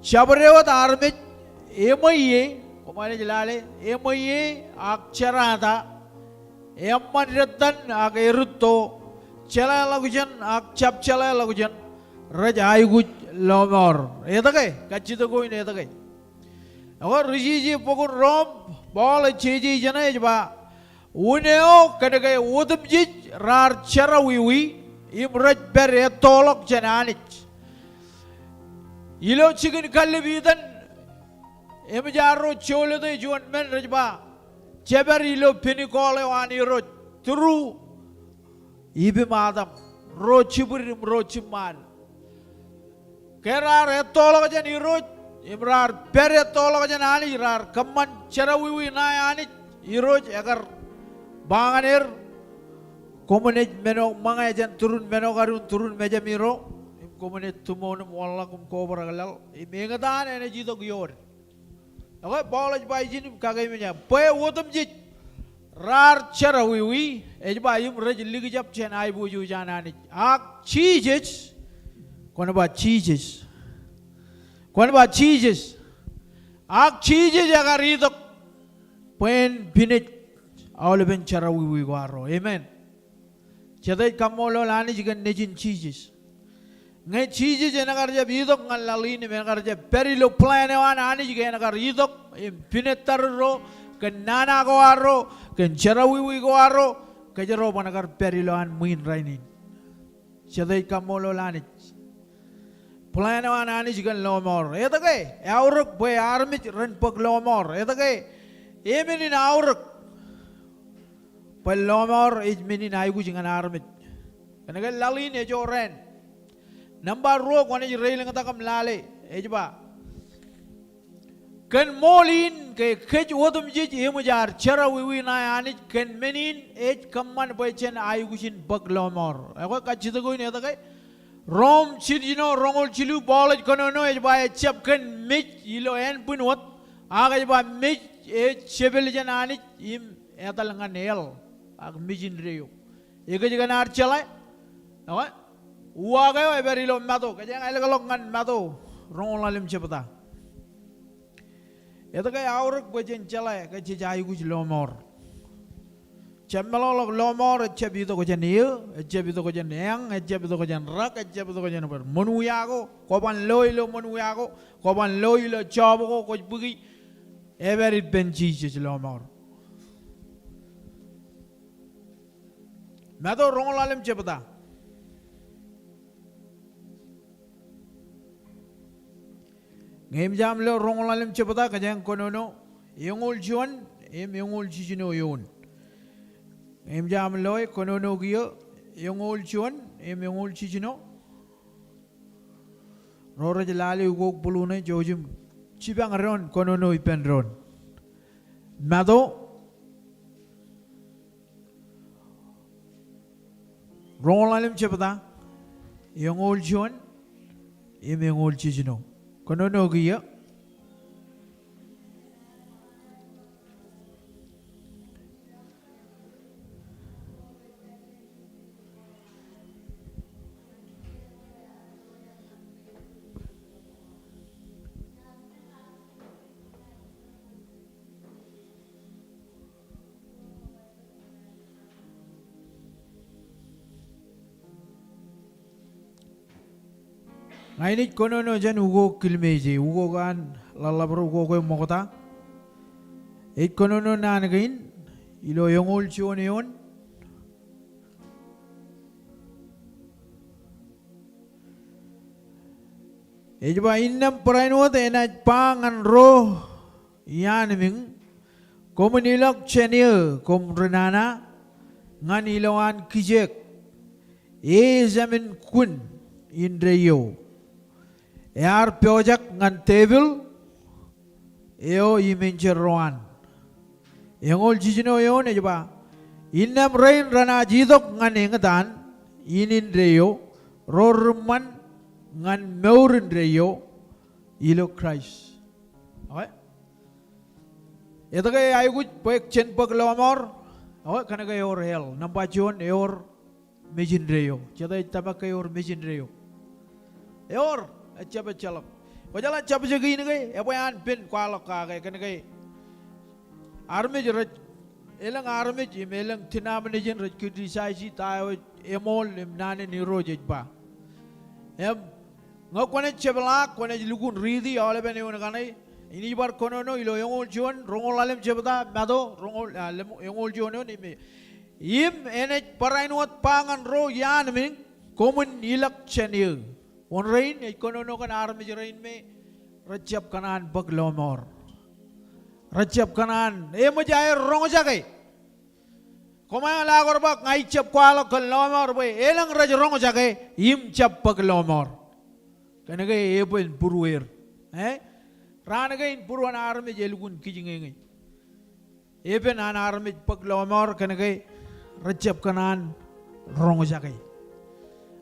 chabrewat armit emaye kumane jalale emaye akcharata emman ratan ak erutto chala lagujan ak chap chala lagujan raj ay ko lomor etagay kachito ko in etagay agar riji pokon rom bol cheji jana ejba uneo kanagay udam jij rar cara wiwi imraj ber etolok jananich ilo chicken kalbidan emjaro chole de juan men rajba cheber ilo pinikole wani ro turu ibi madam ro chiburim ro chiman kerar etolok jani ro imrar ber etolok janani rar kaman cara wiwi na yani iroj agar banganir komunet meno mga jan turun meno karun turun meja miro komunet tumonum wala kum kobra galal imengatan energy to gyor okay bolaj bai jin kagay menya pe wotum jit rar chara wiwi ejba im rej ligi jap chen ai buju janani ak cheeses kono ba cheeses ak cheeses agar idok pen binet all ben cara wiwi waro amen. Jadi kamu lo lani jika nejin cheeses. ngai chiji je nagar je bidok ngal lalini nagar je perilo plan wan ani je nagar idok pinetar ro ken nana go aro ken charawi go aro kajero nagar perilo an muin rainin chadai kamolo lani plan wan ani je kan lomor etake auruk boy armit ren pok lomor etake emini auruk pal lomor ijmini naigu jingan armit kanaga lalini jo ren Nambar ro kone ji railing kata kam lale, ejba. Ken molin ke kej wodum ji emujar cara wiwi na anit ken menin kamman boychen ayugushin baglomor. Ako kachita ko ini kata rom chidino rongol chilu bolaj kono no ejba echap ken mich ilo en punwat aga ejba mich chebel jan anit im etalangan el ag mijin reyo. Ega juga nar chalai, apa? Uagayo everilo mato, kaya nga ilagalongan mato, rongol alim cepata. Ito kaya auruk bajen chalai, kaya jayu kuch lomor. Cembalo lomor, cebito ko jan iyo, cebito ko jan yang, cebito ko jan rak, cebito ko jan ber. Monuyago, kopan loilo monuyago, kopan loilo chabo ko kuch bugi, everit benchi kuch lomor. Mato rongol alim cepata. Ngem jam lo rong lalim cepata kajang konono yongol juan yongol jijino yon. Ngem jam lo konono gio yongol juan yongol jijino. Rora jalali ugok bulune jojum cibang ron konono ipen ron. Mado rong lalim cepata yongol juan yongol jijino. Kono no giya ngainit kono no jan ugo kilmeji ugo gan lalabro ugo ko mokota it kono no nanagain ilo yongol chione yon ejba innam prainot ena pangan ro yanming komunilak chenia kom renana ngan iloan kijek e zamin kun indreyo Yar project ngan table eo imencher roan yongol jijino yon ejba innam rain rana jidok ngan ingatan inin reyo rorman ngan meurin reyo ilo Christ okay ito kay ayugut poek chen pag lomor okay kana kay or hell nampajon eor mejin reyo chata tabak kay or mejin reyo eor Acap calok. Kau jalan cap jegi ni kay, apa yang pin kualok kay kan kay. Army jerat, elang army jim, elang tina manajen rat kudisai tayo emol nane niro jejba. Ngau kone ceblak, kone lugun ridi, awal apa ni orang kanai. Ini bar kono no ilo yongol juan, rongol alam cebta, mado rongol yongol juan ni me. Im enet parainuat pangan ro yan ming, komun ilak cheniu. On rain, kono no kan army rain me, rajab kanan bag lomor, rajab kanan, mujai rong jagai, komai lagor bag ngai cap kuala kan lomor boy, elang raj rong jagai, im cap bag lomor, kan gai pun puruer, rana gai puruan army jelugun kijingai, pen an army bag lomor kan gai rajab kanan rong jagai.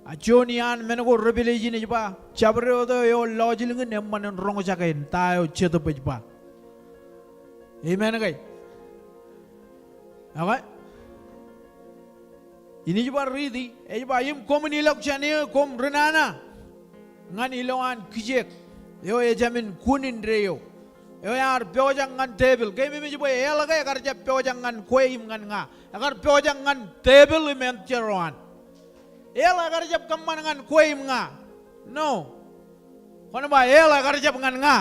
Ajonian menago rebellion ni jpa cabre odo yo lojilung nemman rong jagain tayo cheto pejpa amen kai apa ini jpa ridi jpa im komunilok chane kom renana ngan iloan kijek yo jamin kunin reyo yo yar pyojang ngan table kai me jpa ela kai agar jap pyojang ngan koim ngan nga agar pyojang ngan table men cheroan Ela agar jab kamman ngan kuim nga No. Kono ba el agar jap ngan nga.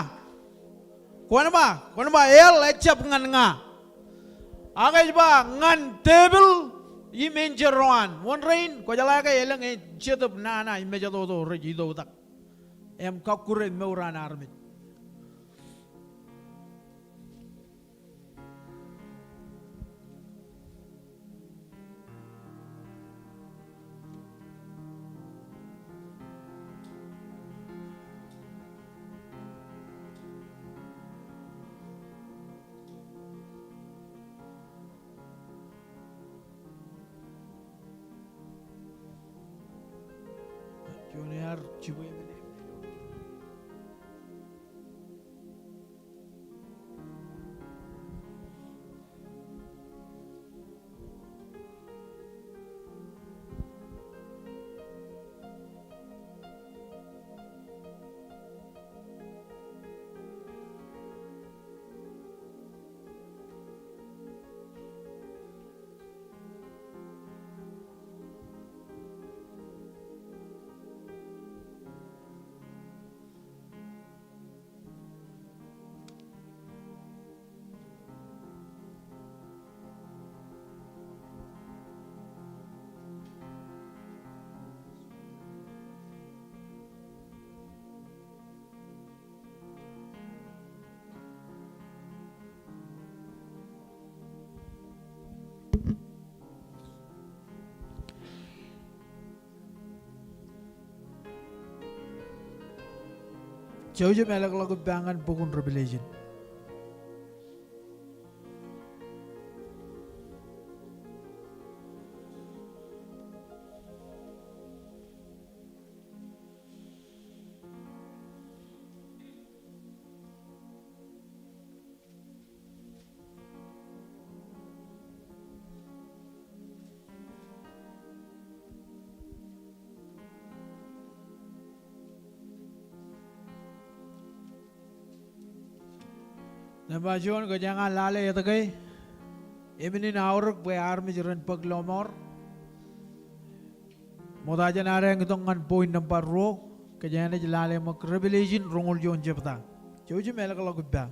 Kono ba el echap ngan nga. Agaj ba ngan table i menjeroan. Won rain ko jala ka elang e chetup na imeja do reji do tak. Em kakuren meuran armit. Junior cibu ini. Jauh-jauh melak lagu bangan pukun Revelation. Nabajon ko jangan lale ya tagay. Emini nauruk be army jiran paglomor. Moda janare ngitong ngan point number ro. Kajana jilale mak Revelation rongol jon jepta. Jauh melak lagu ba.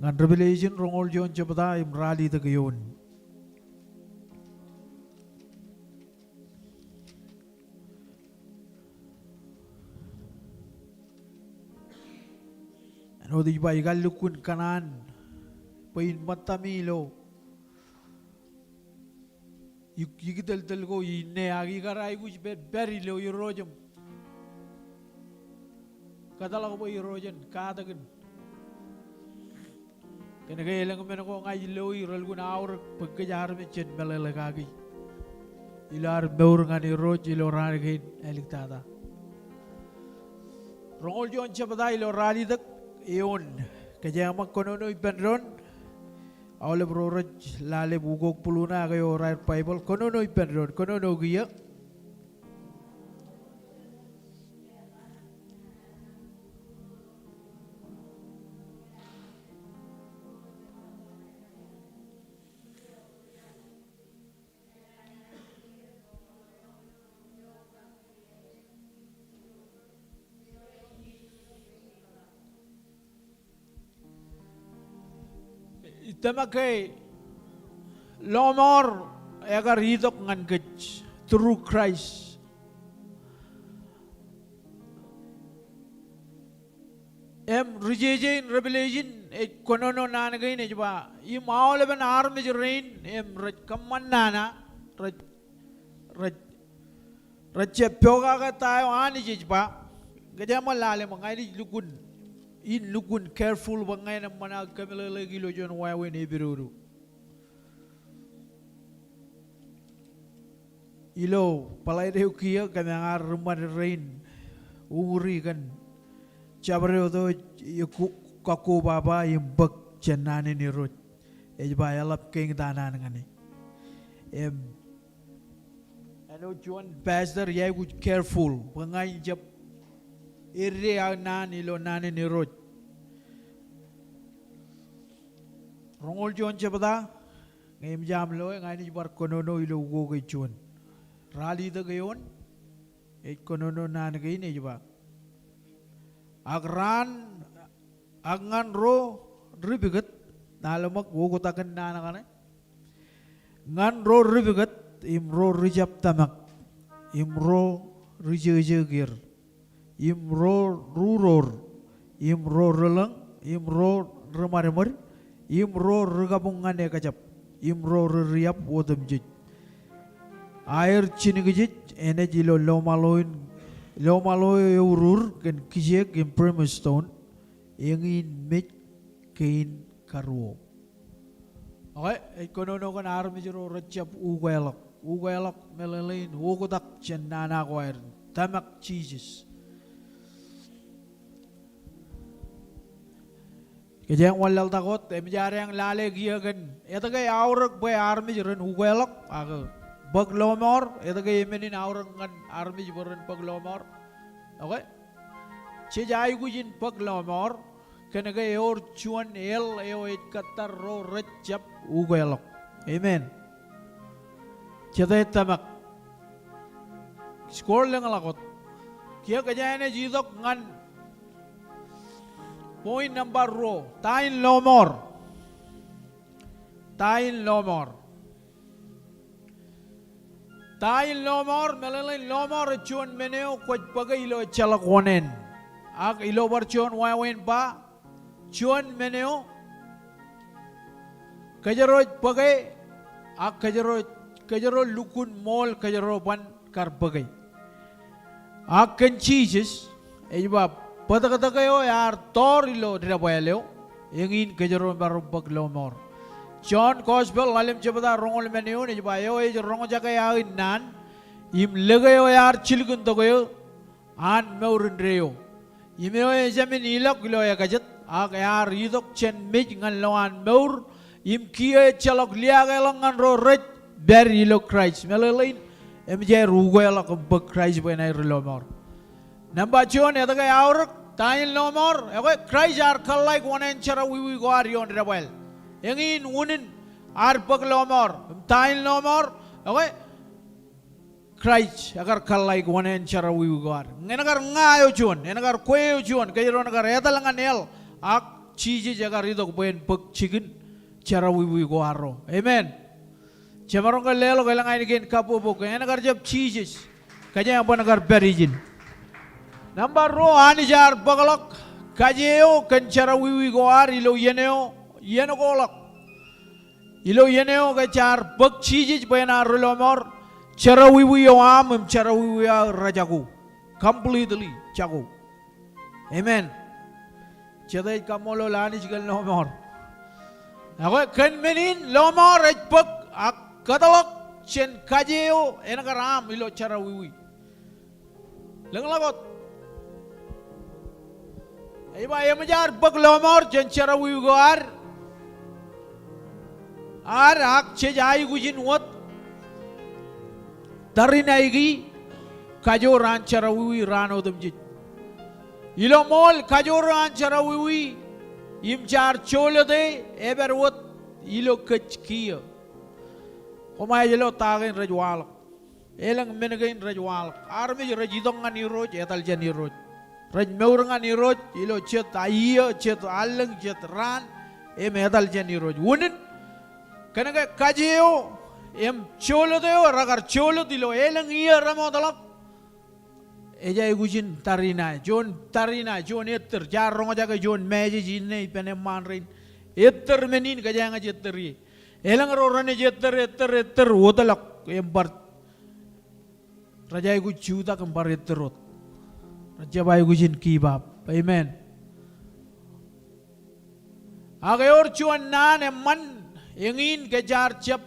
Ngan Revelation rongol jon jepta imrali tagayon. No di ba igal lukun kanan pain matamilo yigidal dal go inne agi garai guj beri lo yirojam kadala ko yirojan kadagan kena gay lang men ko ngai lo yiral gun aur pagkajar me chen melalagagi ilar beur ngani roj ilo rargin eliktada rongol jon chabada ilo rali dak iyon kaya magkonono ipenron awle broraj lale bugok puluna kayo rai bible konono ipenron konono giya Tamakai lomor agar hidup ngan gej through Christ. Rejejen Revelation konono nana gay ne jba i maule ben arme rain raj kamman nana raj pyoga ka tayo ani jba gajama lale mangai lukun in lukun careful bangay na manag kamila lagi lo jon wawe ne biruru ilo palay reu kiya kanangar rumah rain uri kan cabreo do kaku baba yung bak janane ni rot ba yalap king tanan ngani ano John pastor yay good careful bangay jab area na nilo nane ni rot rongol John chabada ngayim jam lo ngay ni bar konono ilo ugo kay John rally da gayon konono na nagini juba. Agran angan ro ribigat nalamak wugutakan na nakane. Ngan ro ribigat imro rijap tamak imro rijegir imro ruror imro relang imro remaremar imro regabungan ya kacap imro riap wodam jij air cinigijit energy lo lomaloin urur kan kijek in primestone ingin mit kain karwo. Okay, konono kan armi jero recap uguelok melelin wukutak cenana koir tamak Jesus. Kejang walal takot emjare yang lale gia kan eta kay aurak bay armi jero uguelok aga baglomor eta kay menin aurak kan armi jero baglomor. Okay, cejai gujin baglomor kena kay or chuan el it katar ro recap uguelok. Amen. Cete tamak skor lang lakot kia kajayane jidok ngan point number ro tain lomor melalai lomor chuan meneo kwaj pagai ilo chalak wonen ak ilo bar chuan wawen pa chuan meneo kajaroj pagai ak kajaro lukun mol kajaro ban kar bagai akan Jesus ejba patakata kayo yar tor ilo dirabayaleo yangin kajaro baru baglomor John Gospel alim jabada rongol meneo ejba yo ej rongo jaga yain nan im legayo yar chilgun togayo an meurin reo imeo ejamin ilok ilo ya kajat ak yar idok chen mij ngan loan meur im kia chalok liaga langan ro rej Beri lo Christ melalain emjai rugo ela kebek Christ benai relomor. Namba John eta kay aurak tain lomor ekoi Christ ar kalai konen cara wiwi go arion rebel. Engin unin ar bek lomor tain lomor ekoi Christ agar kalai konen cara wiwi go ar. Ngenagar ngayo John enagar koyo John kay ro nagar eta langan el ak chiji jagar idok ben bek chikin cara wiwi go aro. Amen. Cemarong ka lelo kailangan igin kapupo kaya nagar jab cheeses kanya apa nagar berijin. Number ro ani jar bagalok kajeo kencara wiwi goar ilo yeneo golok ilo yeneo kecar bak cheeses bayana rolomor cara wiwi yo am cara wiwi rajaku completely jago. Amen. Jadi kamolo lani jigal lomor. Aku kan menin lomor ejbak ak katalok chen kajeo enagaram ilo cara wiwi lenglagot iba yamajar baglomor chen cara wiwi goar ar ak chejai gujin wat tarinaigi kajo ran cara wiwi rano damjit ilo mol kajo ran cara wiwi imjar cholode eber wat ilo kachkiya Omay jelo tagin rajwal, elang menagain rajwal. Army rajidong nga ni roj, etal jan ni roj. Raj meur nga ni roj, ilo chet aiya, chet alang, chet ran, etal jan ni roj. Unin, kanaga kajeo, cholo deo, ragar cholo dilo, elang iya ramo dalak. Eja igujin tarina, John etter, jarong jaga John meji jinne ipene manrin, etter menin kajanga jetteri. Elang rorane jetter wotalak embar raja igu ciuta kembar etterot raja bayi gujin kibab. Amen. Agayor cuan nan emman engin kejar cep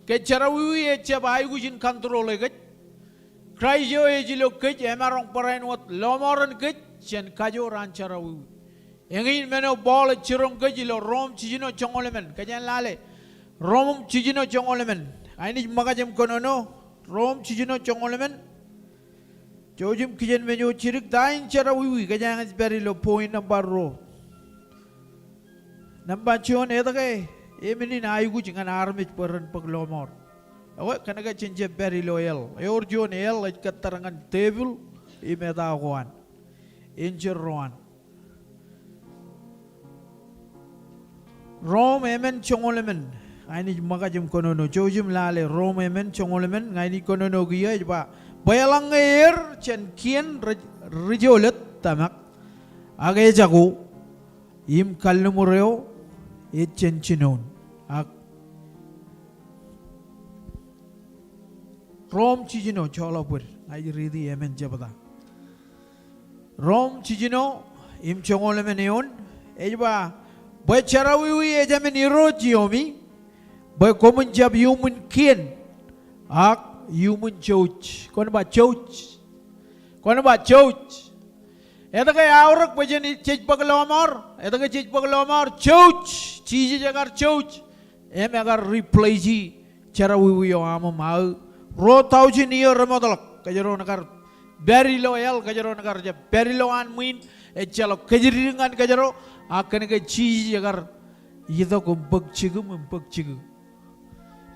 kecarawi cep bayi gujin kontrol eget kraijo ejilo kej emarong parain wat lomoran kej chen kajo rancarawi engin meno bol cirong kejilo rom cijino chongolemen kajan lale Rom cijino chongolemen. Ini makajam konono. Rom cijino chongolemen. Jojim kijen menyo cirik dain cara wiwi kajangan beri lo point number ro. Number cion eta kay emini na ayu jangan armit peran paglomor. Awak kena ke cinje beri loyal. Orjon el keterangan table imeda kawan. Injeruan. Rome emen chongolemen. Ini magajum konono. Jojum lale Rome emen chongolemen. Ini konono gaya jba. Bayalang air chen kian rijolet tamak. Agay jago. Im kalnumureo. It chen chinon. Rome chijino cholopur. Ay ridi emen jabada. Rome chijino im chongolemen eon. Ejba. Boy charawi ejamen irojiomi. Boy komun jab human kin. Ak human church. Kono ba church. Kono ba church. Eta kay aurak bajan church paglomar. Eta kay church paglomar church. Chiji jagar church. Em agar replace charawi yo amo mau. Ro tauji niyo remodalak. Kajaro nakar very loyal kajaro nakar jab very low an muin. Echalo kajiringan kajaro. Akan ke cheese agar itu kumpuk cigu.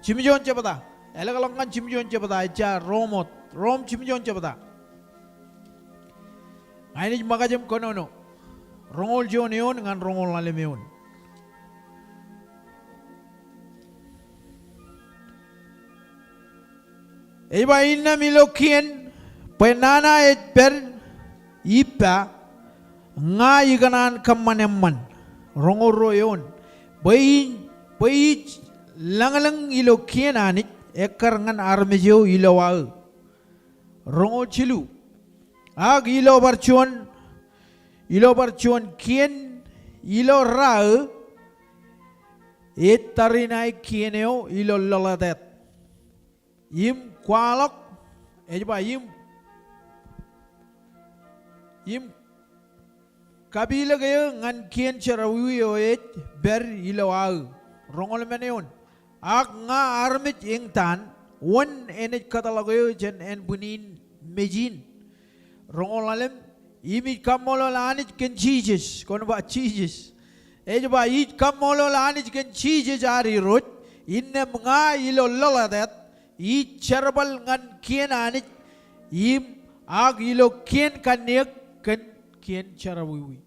Cimijon cepata. Elakalangan cimijon cepata. Echa Rom cimijon cepata. Ini makajam konono. Rongol joneon dengan rongol lalemeon. Eba inna milokian penana per ipa. Nga iganan kamaneman rongor royon bayi langalang ilo kiananit ekar ngan armejo ilo wal rongo chilu ag ilo barchuan kien ilo ra tarinai kieneo ilo laladet yim kwalok ejba yim kabila kayo ngan kien charawi oet ber ilawal rongol meneon ak nga armit ingtan one enet katalagayo jen en bunin mejin rongol alem imit kamolo lanit ken cheeses kono ba cheeses ejo ba it kamolo lanit ken cheeses ari rot inne nga ilo laladet it charbal ngan kien anit im ag ilo kien kanek ken kien charawi.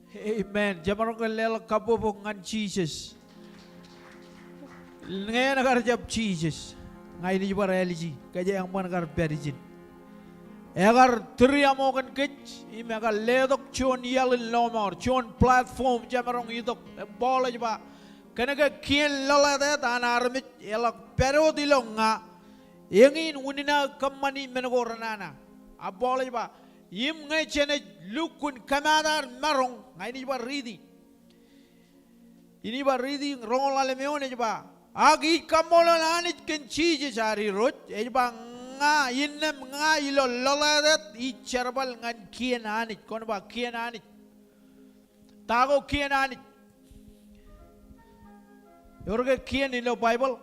Amen. Jaman ko lel kapo ngan Jesus. Ngayon nagarjab Jesus. Ngayon ni ba religion? Kaya yang man nagar perijin. Agar triamo kan kich, imaga ledok chon yalin lomar, chon platform jamarong idok bola jba. Kanaga kien lalada tanarmit elak pero dilonga. Yangin unina kamani menagoranana. Abola jba. Yim ngay chene lukun kamadar marong ngay ni ba ridi ini ba ridi rongol alemeon ejba agi kamolo lanit ken chije sari rot ejba nga innem nga ilo loladet I charbal ngan kien anit kono ba kien anit tago kien anit yorga kien ilo Bible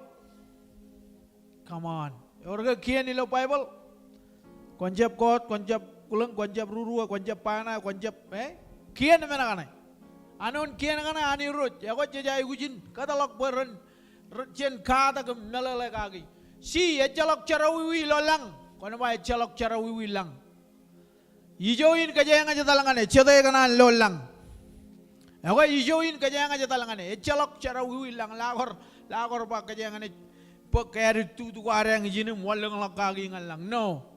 come on yorga kien ilo Bible konjab kot konjab kulang konjab rurua konjab pana konjab kian mana kanai anon kian kanai ani rut ya ko jajai gujin katalok beren jen kata ke melele kagi si ejalok carawiwi lolang kono ba ejalok carawiwi lang ijoin kajayang aja talangane cete kanan lolang ya ko ijoin kajayang aja talangane ejalok carawiwi lang lagor ba kajayang ane pekeri tu arang jinim walang lakagi ngalang no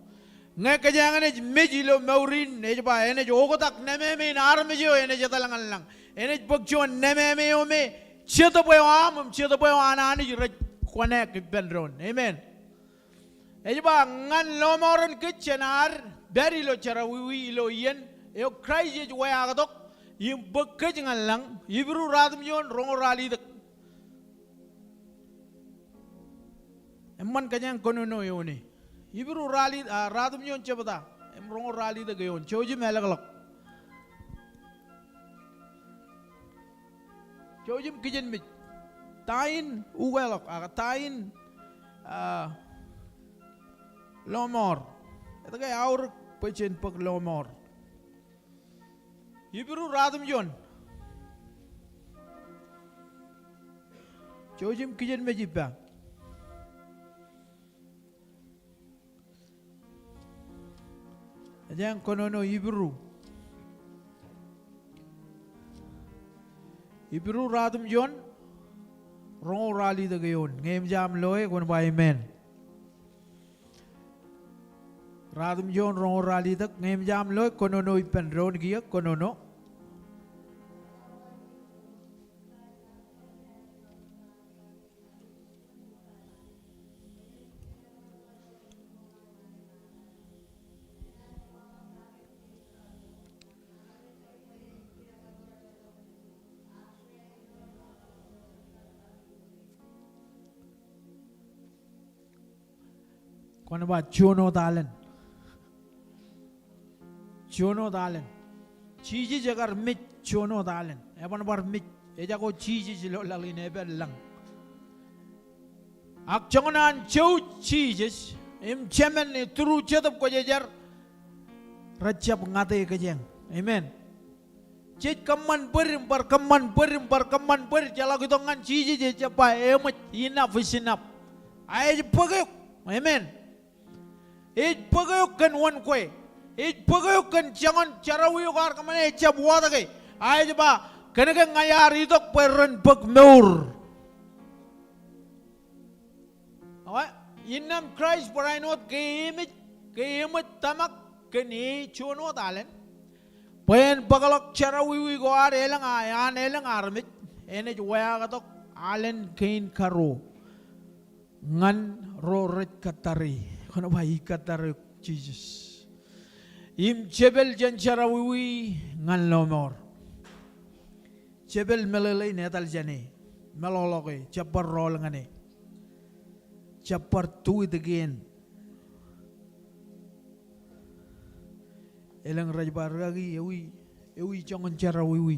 ngay kajangan ej mejilo maurin ej ba ene jo ogotak nememe narmejo ene jatalangan lang ene pagcho nememe ome cheta boy anani rej connect benron amen ej ba ngan lomoron kitchenar beri lo charawi lo yen yo crazy jo way agatok yim bekkej ngan lang ibru radum yon rongo rali dak emman kajang kono no yone Ibru rali radum yon cepata emrongo rali da gayon choji melagalak choji kijen mit tain ugalak tain lomor eta kay aur pechen pag lomor Ibru radum yon choji kijen mejipa Yang konono Hebrew. Hebrew radum John. Rong rali da gayon. Ngem jam loe kon ba amen. Radum John rong rali da ngem jam loe konono ipen ron gia konono. Kono ba chono dalen. Chono dalen. Chiji jagar mit chono dalen. Eban bar mit. Eja ko chiji jilo lali nebe lang. Ak chongan chow chijis. Im chemen ni turu chetap ko jajar. Rajab ngate kejeng. Amen. Chit kaman bar kaman bar jala kitongan chiji je chapa emat enough is enough. Ay pagayok. Amen. It pagayok kan one kwe. It pagayok kan jangan cara wiyokar kamane ecap wada ke. Ay ba kena ngayar idok peran pag meur. Okay? Innam Christ पर I not keimit tamak keni chono talen. Pen bagalok cara wiwi goar elang ayan elang armit. Ene jwaya katok alen kain karo. Ngan roret katari. Kono ba ikatari Jesus. Im chebel jan cara wiwi ngan lomor. Chebel melalai netal jane. Meloloke capar rol ngane. Capar tuit again. Elang rajbar lagi ewi jangan cara wiwi.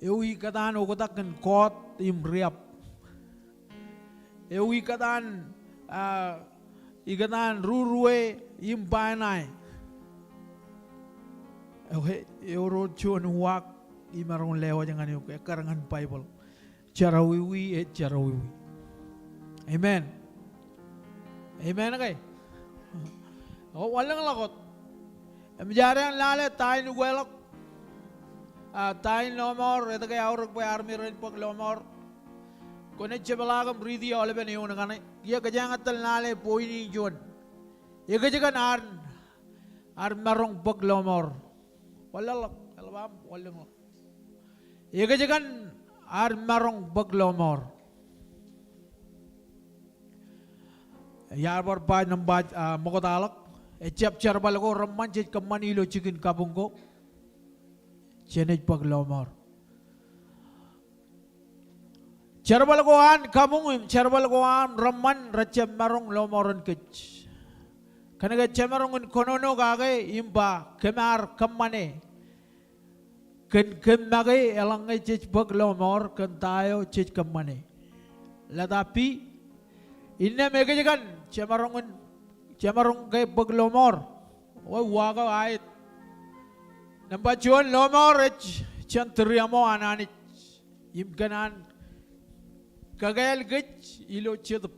Ewi kataan o kotakan kot im riap. Ewi kataan igatan ruruwe im bainai. Oke, euro chuan wak imarong lewa jangan yuk karangan Bible. Cara wiwi cara wiwi. Amen. Amen okay. Oh walang lakot. Emjare lale tayo nuguelok. Tayo lomor ito kaya aurok pa army rin pag lomor. Kung nagsibalagam ridi oleh ba niyo nangane. Iya kajangat lale poy ni John. Iya kajangan ar marong pag lomor. Walalak alabam walang. Iya kajangan ar marong pag lomor. Yar bar pa ng mokotalak. Echap charbal ko ramman chit kaman ilo chicken kapung ko. Chenej pag lomor. Charbal ko an kamung charbal ko an ramman racham marong lomoron kich. Kanaga chamarong konono kage imba kemar kamane. Ken mage elangay chit pag lomor ken tayo chit kamane. Ladapi inna mega jagan chamarong kay paglomor. Oy waga ait. Nambachuan lomor chantriamo ananit. Imkanan kagayal gich ilo chitup.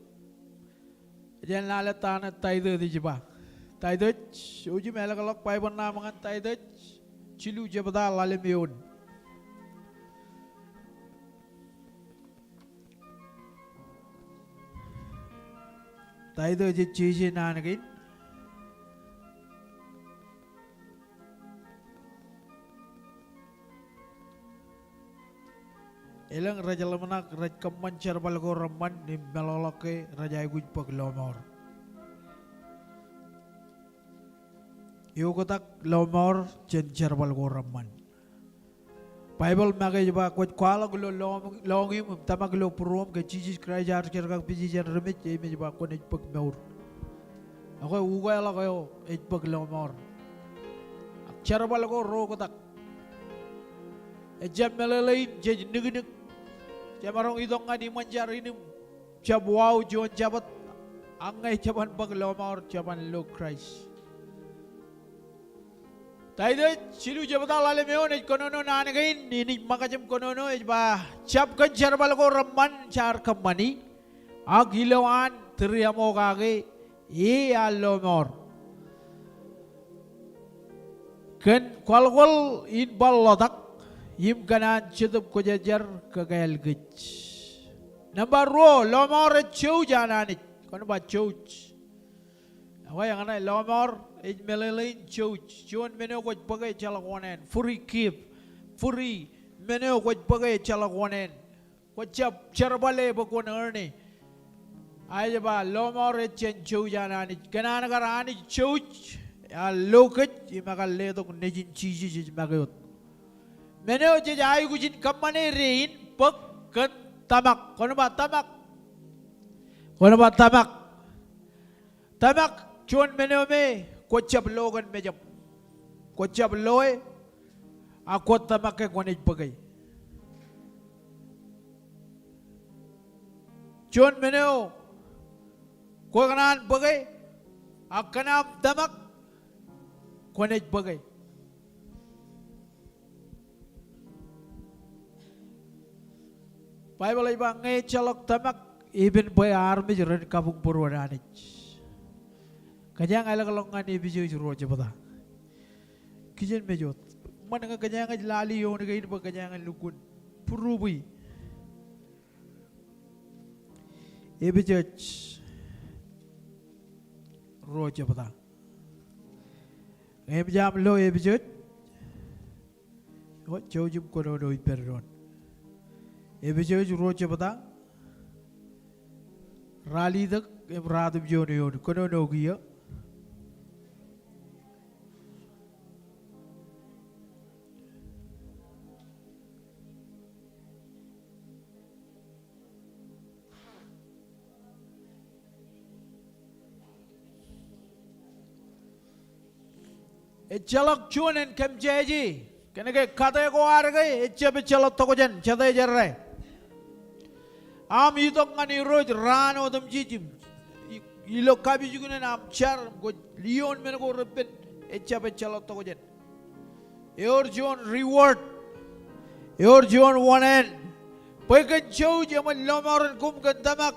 Diyan lalatan at tayo di jiba. Tayo uji melakalok paiban namangan tayo chilu jabada lalim yun. Tayo je chiji nanagin. Ilang raja lamanak raj kaman charbal ko ramman ni meloloke raja iguj paglomor. Yukotak lomor chen charbal ko ramman. Bible magay ba kwat kwala gulo longim tamagulo purom ke Jesus Christ jar kerkak piji jan remit e me ba ko nej pag meur. Ako ugay la kayo e pag lomor. Charbal ko ro ko tak. E jam melalay je nignig. Jamarong idong nga di manjar ini jabuaw jon jabat angay jaban pag lomor jaban lo Christ. Tayo silu jabata lalim yun, konono nanagain, ini makacam konono, ba cap kan charbal ko ramman char kamani, agilawan teriamo kage, alomor. Ken kwal in balotak yim kanan chitup ko jajar kagayal gich. Number row lomor chou jananit kono ba chouch. Away ang anay lomor melelin chouch. Chuan meno ko bagay chalakwanen. Furi keep. Furi meno ko bagay chalakwanen. Wachap charbale bakwan erni. Ay ba lomor chen chou jananit. Kanan karani chouch. Lokaj imakaledok nejin chiji magayot. Meno je ayu kujin kamane rein pek ken tamak. Kono ba tamak? Kono ba tamak? Tamak chuan meno me kochap logan mejam. Kochap loe akot tamak ke konej bagay. Chuan meno ko kanan bagay akanam tamak konej bagay. Bible ay ba ngay chalok tamak even by army jiran kabung purwadanich. Kanya nga lakalongan ibigay juro jabata. Kijan medyo man nga kanya nga lali yon nga ino ba kanya nga lukun purubi. Ibigay ro jabata. Ngayon jam lo ibigay. What jojum kono no iperon. Ibigay ro jabata. Rally dak emradum joni yon kono no giya. Chalak chunen kem jeji kenege kate ko argai echbe chalak to jen chade jarre am idok ngani roj rano dam jijim ilo kabi jugune nam char go lion men go repet echbe chalak to jen your jon reward your jon wanen peken chou jaman lomaron kum gandamak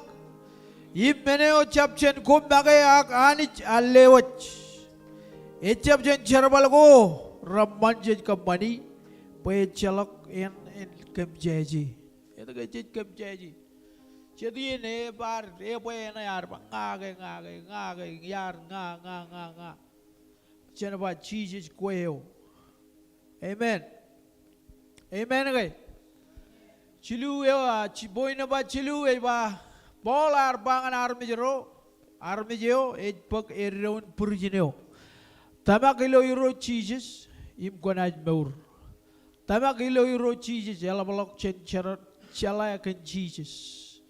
yim meneo chapchen kum bagai ak anich allewach Echap jen charbal go ramman jen company pe chalak en kem jeji itu ke jen kem jeji jadi ne bar e pe na yar ba nga yar nga jen ba cheese kweo amen amen ke chilu e chi boy na ba chilu e ba bolar bangan army jero e pak eron purjineo Tamak ilo euro cheeses, im konaj meur. Tamak ilo euro cheeses, ela balok chen chala kan cheeses.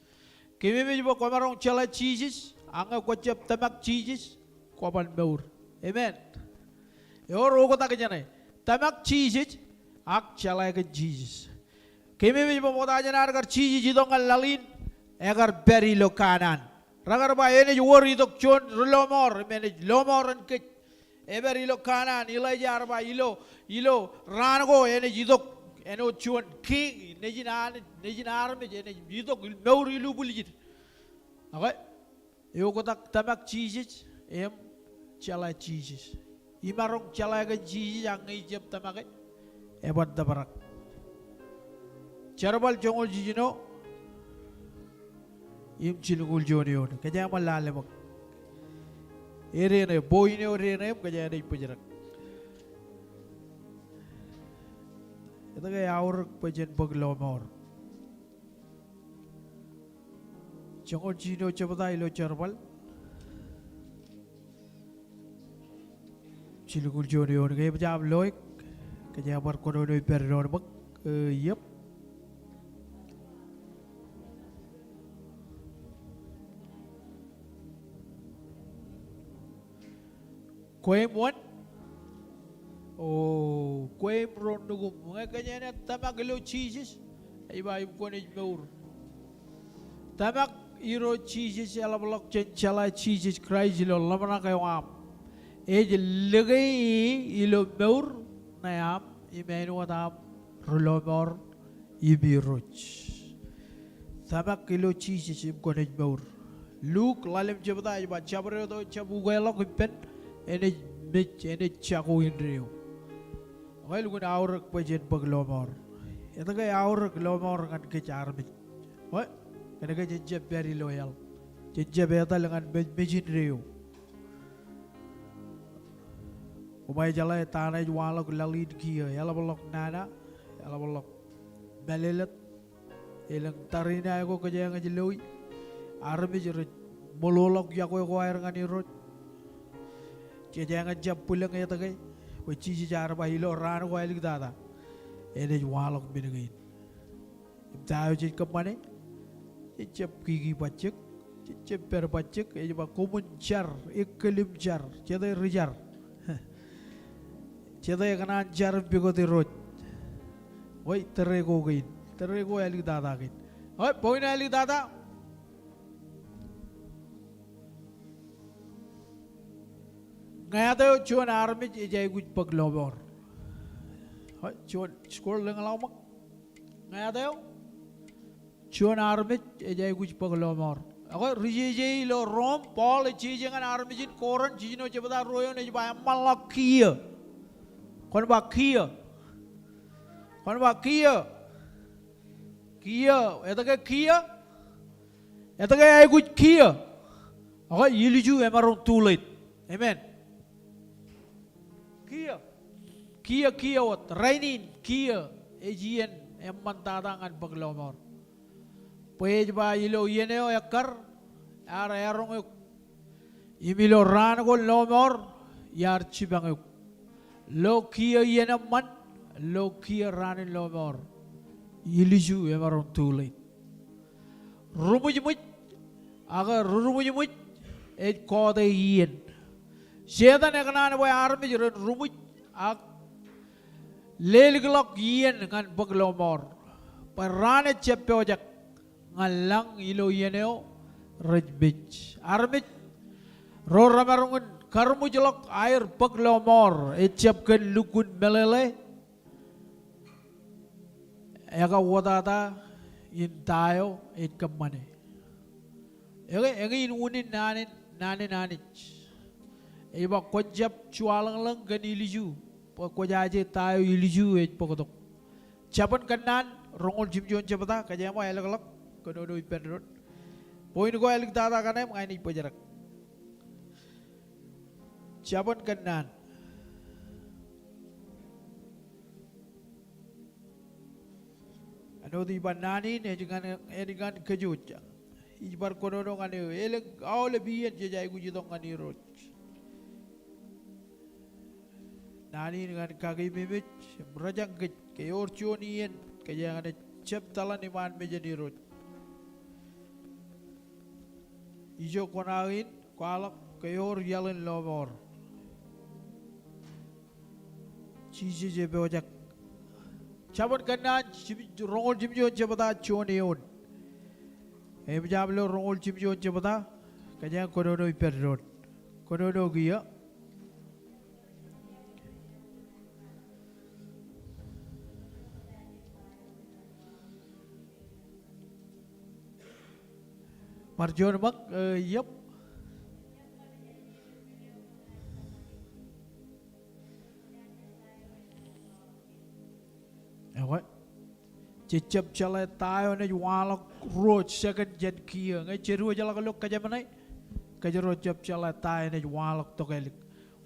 Kami mencoba komarong chala cheeses, anga kocap tamak cheeses, kopan meur. Amen. Yor rogo tak jane. Tamak cheeses, ak chala kan cheeses. Kami mencoba moda jane agar cheeses jidong lalin, agar beri lo kanan. Ragar ba ene wori dok chon lomor, manage lomor and kit. Ever ilo kanan ilai jarba ilo rango ene jidok eno chuan king nejin arme ene jidok meur ilu bulijit okay yo kotak tamak cheeses em chala cheeses imarong chala ga cheeses yang ngijep tamak ebat dabarak charbal jongol jijino im chilugul joni on kaya malale mak Erene boy ne orene kaya ada ipajarak. Itu kaya aur pajen baglomor. Jangan cino coba ilo charbal. Cilukul joni on kaya pajam loik kaya bar kono no iperon bak. Yep. Kuem one, oh kuem rondugum. Mga kanya na tamak ilo cheeses, ay ba yung konej meur. Tamak iro cheeses, alabalok chen chala cheeses, cries ilo lamana kayo am. Ej lagay ilo meur na yam, imenu atam rolomor ibiroch. Tamak ilo cheeses yung konej meur. Luke lalim jabata ay ba chabre do chabu gaylok ipen. Ene mich ene chaku inrio Oy lugun aurak pajen paglomor. Ito kay aurak lomor ngan ke charmit. Oy kana kay jeb very loyal. Jeb eta lengan bejin reu. Umay jalay tanay walak lalid kia yala bolok nana yala bolok belelet ilang tarina ako kaya nga jiloy arami jirit mololok yako ko air ngani rot kaya nga jab pulang ya tagay wachi jar ba hilo ran ko alik dada ene walak binagay tayo jit kapane jab gigi pacek jab per pacek e ba komun jar iklim jar kaya rijar Ceda kanan jar bigo di rot. Woi terego alik dada gin. Oi poin alik dada. Ngaya tayo chuan army jay guj paglobor. Oi chuan skor lang mak. Ngaya tayo chuan army jay guj paglobor. Ako rije lo rom Paul chijengan army jin koran jino jebada royo ne jba malakia. Kon ba kia eta ke ay guj kia okay yiliju emarong too late amen kia wat rainin kia ejien emman tatangan paglomor pwede ba ilo yeneo yakar ara yarong imilo ran ko lomor yar chibang Lokia yenaman, lokia ranin lomor. Yiliju emarong too late. Rumujimut, agar rumujimut, et kode yen. Sedan ekanan boy army jiran rumuj, ag leliglok yen ngan paglomor. Parane cepe ojak ngalang ilo yeneo rejbich. Army ro ramarungun. Karmu jelok air paglomor ecapkan lukun melele ega wadata intayo et kamane ega in unin nanin eba kojap chualang lang ganiliju kojaje tayo iliju et pokotok capan kanan rongol jimjon capata kajamo elagalak konodo ipendrot poin ko elik data kanem ngaini pajarak Siapun kanan. Ano di banani ne dengan kejut. Ibar kono ngani elek awle biyen jajai guji dong ngani rot. Nani dengan kagi mimit merajang ke orchonien ke jangan cep talan iman menjadi rot. Ijo konawin kalak ke or yalen lomor. Cici je beojak. Cabut kanan rongol jimjo jabata choneon. Jablo rongol jimjo jabata kanya kodono iperrot. Kodono gia. Marjon mak yep. What? Cecep cale tayo na walak roach second jet kia ngay ceru aja lah kalau kerja mana kerja rocep cale tayo na walak tokelik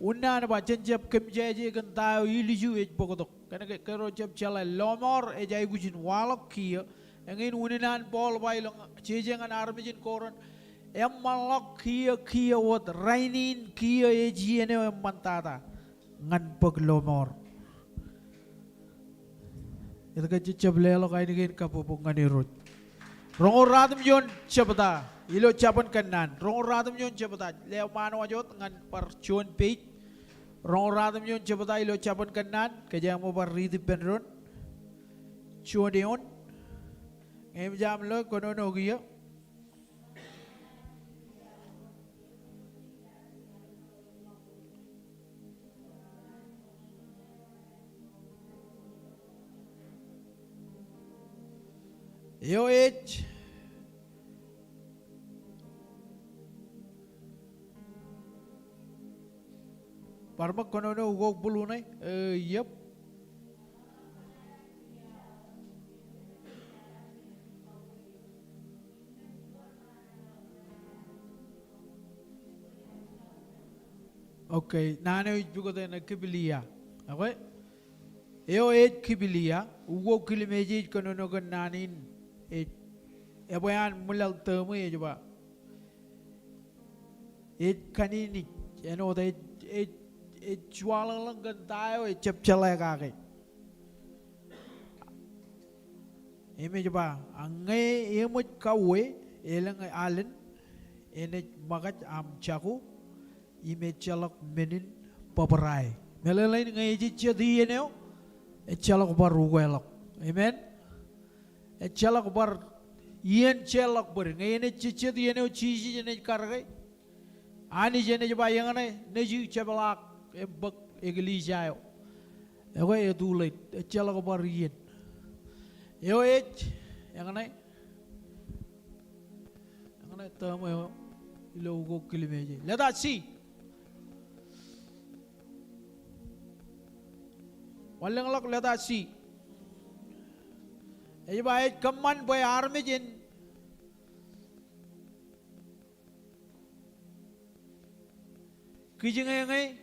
unna na ba cecep kemja aja kan tayo iliju ej pokotok karena ke rocep cale lomor aja igujin walak kia engin uninan bol bailong cejengan armijin koran malak kia wat rainin kia eji ene mantata ngan paglomor Ito ka chichablelo kay nigin kapupungan ni Ruth. Rongor ratum yon chabata. Ilo chapan kanan. Rongor ratum yon chabata. Leo mano ajot ngan par chuan page. Rongor ratum yon chabata ilo chapan kanan. Kaya mo par ridi penron. Chuan yon. Ngayon jam lo kono no giya. Yo age Parmak kono no ugok bulu nai yep Okay, nane juga na kibilia. Okay? Eo et kibilia, ugo kilimeji kononogan nanin et eboyan mulal termu ya coba. Et kanini, eno da et jualan langgan tayo et cepcela kake. Eme coba, angai emut kawe, elang alen, enet magat am chaku. Ime chalak menin paparai. Melalain ngai jicia di eneo, chalak bar rugelak. Amen. Chalak bar ien chalak bar ngai ne jicia di eneo cici jene kargai. Ani jene jaba yang ane neji chabalak ebak egli jayo. Ewa edulait chalak bar ien. Eo yang ane tamu eo ilo ugo kilimeji. Let us see. Walang lak leta si. Ayo baik keman boy army jen. Kijing ngai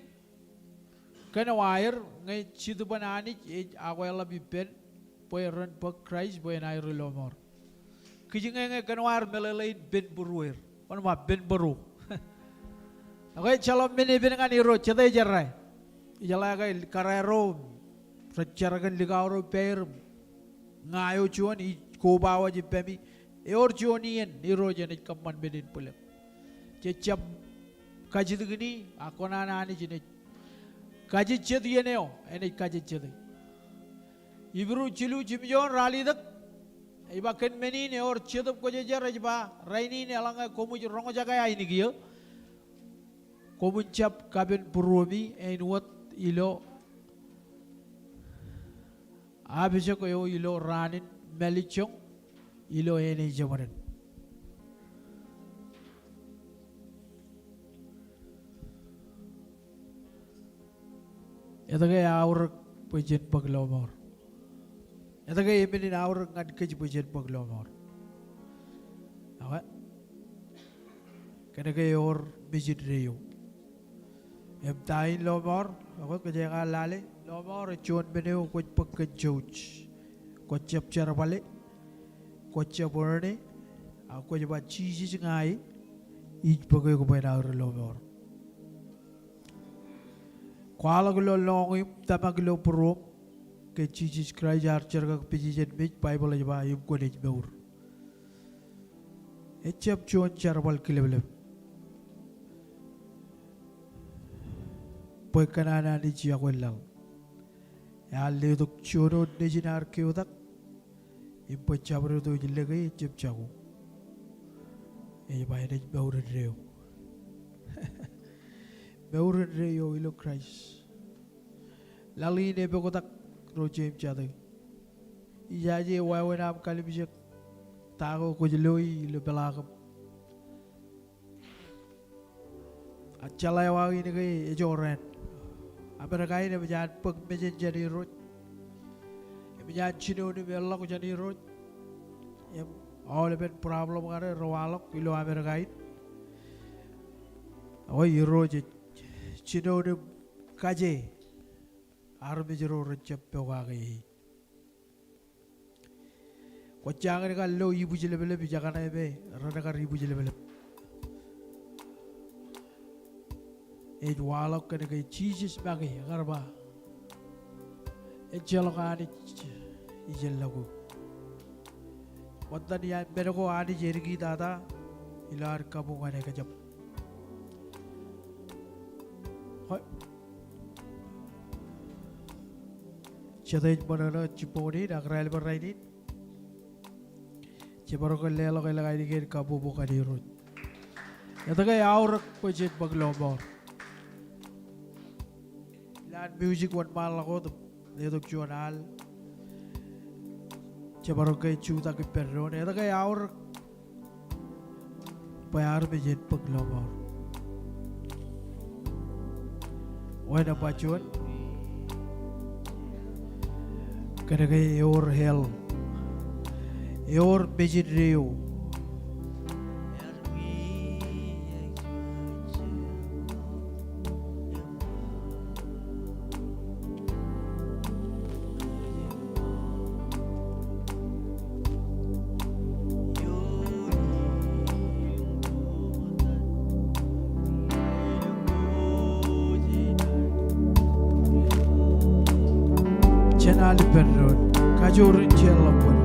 kena wire ngai citu banani aku lebih pen boy run pak Christ boy naik relomor. Kijing ngai kena wire melalain ben beruir. Mana mah ben beru. Aku calon meni ben kan iro cetai jerai. Jalan aku karero. Rencarakan ligawro per ngayo chuan I ko bawa je pemi eor chuanien iro jene kaman bedin pulem cecap kaji gini aku nana ani jene kaji cedi eneo ene kaji cedi ibru cilu cimjon rali dak iba ken meni ne or cedup ko je rajba raini ne alanga komu rongo jaga ya ini gio komu cap kaben puromi en wat ilo Abis ko yo ilo ranin melichong ilo ene jamaran. Ito kaya aur pujen paglomor. Ito kaya iminin aur ngad kaj pujen paglomor. Okay? Kaya kaya or bijit reyo. Emtain lomor, ako kaya nga lali. Lomor chuan beneo kuch pagkan chouch. Kuch chap balik. Kuch borne. Aku coba cheese ngai. Ij pagai ko pai naur lomor. Kuala ko long tamag lo pro ke cheese cry jar charga pijijen bit Bible jaba yum ko nej beur. Echap chuan charbal kilebele. Poi kanana ni chia ko lang. Ya le dok choro nejinar ke udak impo chabro do jilege chep chagu e bayre bawre reo bawre reo ilo Christ lali ne be kotak rojem chade ijaje wawe nam kalibje tago ko jloi ilo belagam achala wawi ne ge ejoren Aberkai ne bejan pek mejen jadi rot, bejan cino ni belok jadi rot, yang all ben problem kare rawalok ilo Aberkai, oh iro je cino ni kaje, arme jero recep pewagi. Kocang ni kalau ibu jelebele bijakan ebe, rada kar ibu jelebele. It walok kena kaya cheese bagi karba. It jalok ani ijel lagu. Watan ya berko ani jerigi dada ilar kamu kane kajap. Hoi. Cetai mana ciponi dak rail berai Ciparo ko lelo kaya lagay ni kamu bukan dirut. Ito kaya aurak pujit baglomor. Music one mal ako to neto juanal cebaro kay chuta ke perro neto kay aur payar me jet paglomor wena pachuan kada kay your hell your bejit rio Chanali Perron, Kajurin Chelapon.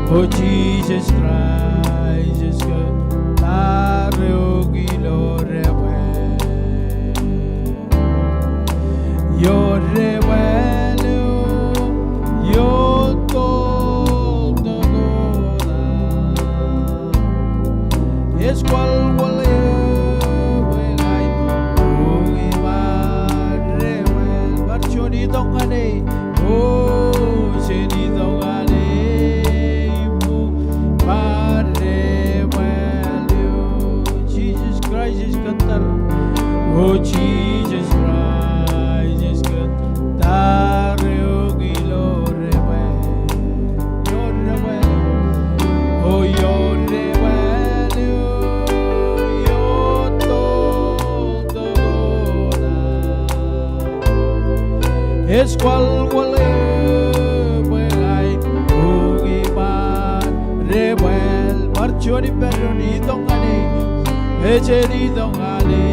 Oh Jesus Christ is good. Tarugi lo rewe. Yo rewe yo to gona. Es cual wale welai. Ugi ma rewe. Barchoni tongane. Oh cheni tongane. Oh Jesus Christ is good. Tarugi lo rewe. Yo rewe. Oh yo rewe. Yo to gona. Es cual wale welai. Ugi man rewe. Marchoni peroni tongane. Echeri tongane.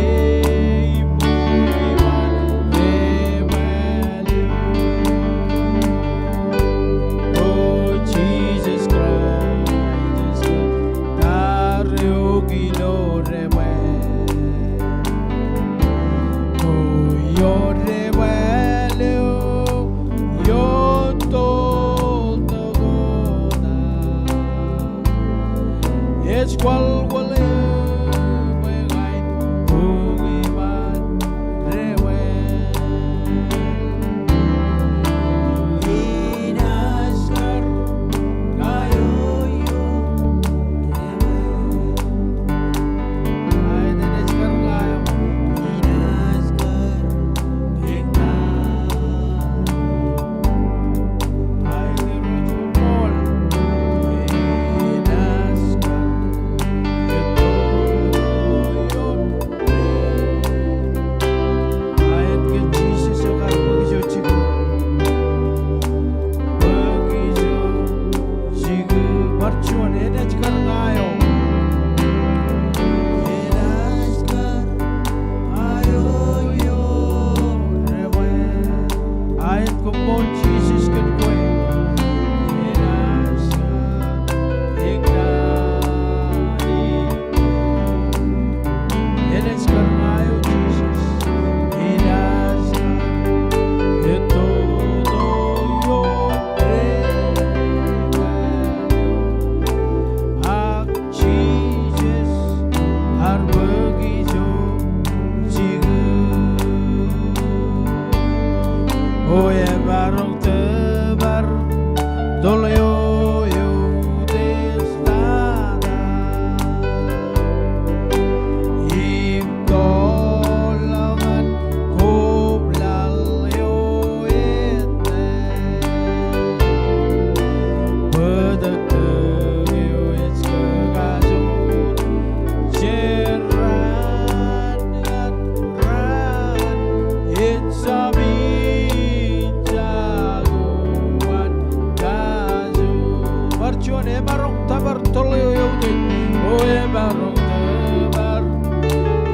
Es cual wale welai ugi man rewe inaskar kayo yo ay inaskar kayo inaskar hekta ay derujumol inaskar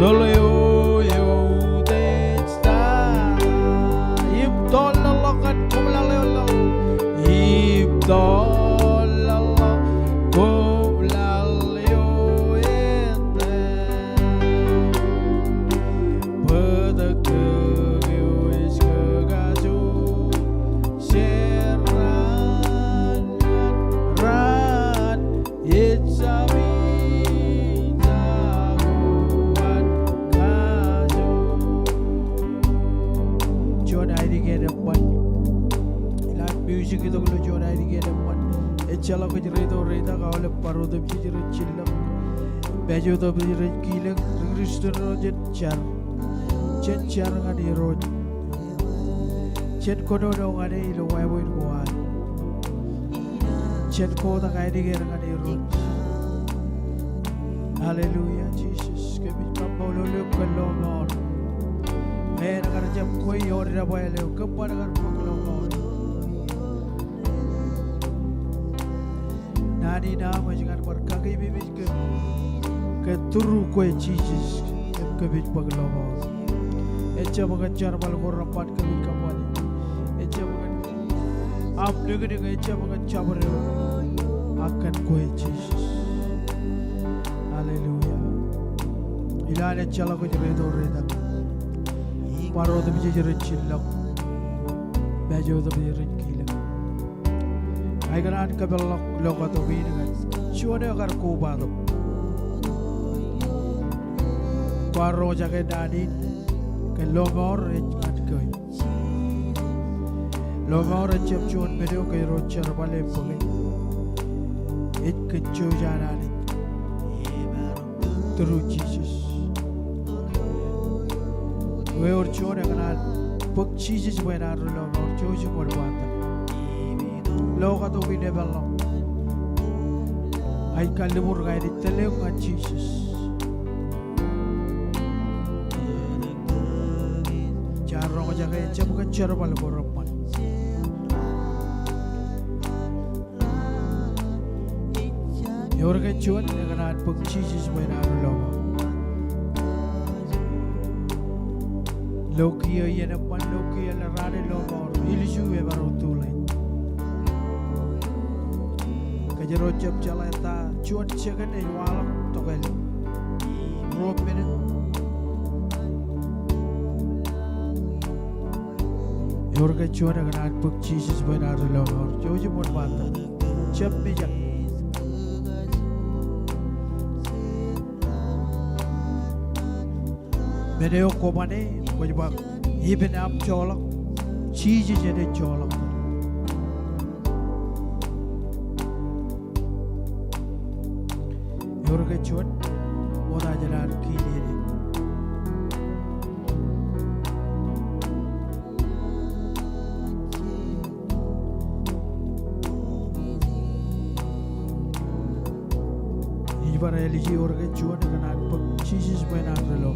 Doleo yo desta Ibdol Allah kan kumlale Allah Ibdol Allah kumlale yo ete Pedeke yo is kegaju Seran ran Itzami music itu kalau jual hari ini dapat, ecala kau jadi itu reda kau le paru tu jadi cilam, baju tu jadi kilang, Kristen rojen car ngani roj, cen kono ngani ilo waiboin kuat, cen kau tak kaya di ngani roj, Hallelujah Jesus, kami kamu lalu kelomor, nak kerja koi orang dah bayar leu, kepada kerja kelomor. Nani nama jangan berkaki bibit ke turu kue cheeses ke bibit bagelama. Echa bagan bal korrampat ke bibit kamani. Echa bagan am negeri echa bagan cabar akan kue cheeses. Hallelujah. Ilan echa lagu jadi doreda. Paro tu bisa jadi cilak. Baju tu bisa jadi kilang. Aigaran kabel logo to bin gan chuane agar ko bado paro jage dani ke logor at koi logor chep chon video ke ro char bale pole it ke chu janani through Jesus we or chone agar pok Jesus bena ro logor chu ko bata Loga to be never long. I can live or guide it, tell you Jesus. Jarro Jaga, Chabuka Cherubal Goropan. You're a good children, they're gonna put Jesus when I'm low. Loki, and a one Loki, and a rani logo, Ilishu ever too late. Jero jab jala ta chuan chegan e wala to gal rob minute yorga chuan agan puk Jesus bana lo or joji mon bata chap mi ja Medeo ko bane ko ba even up chola Jesus jede chola Yorga chuan moda jalar kili ni Ijbara eliji yorga chuan kanan pag Jesus bena relo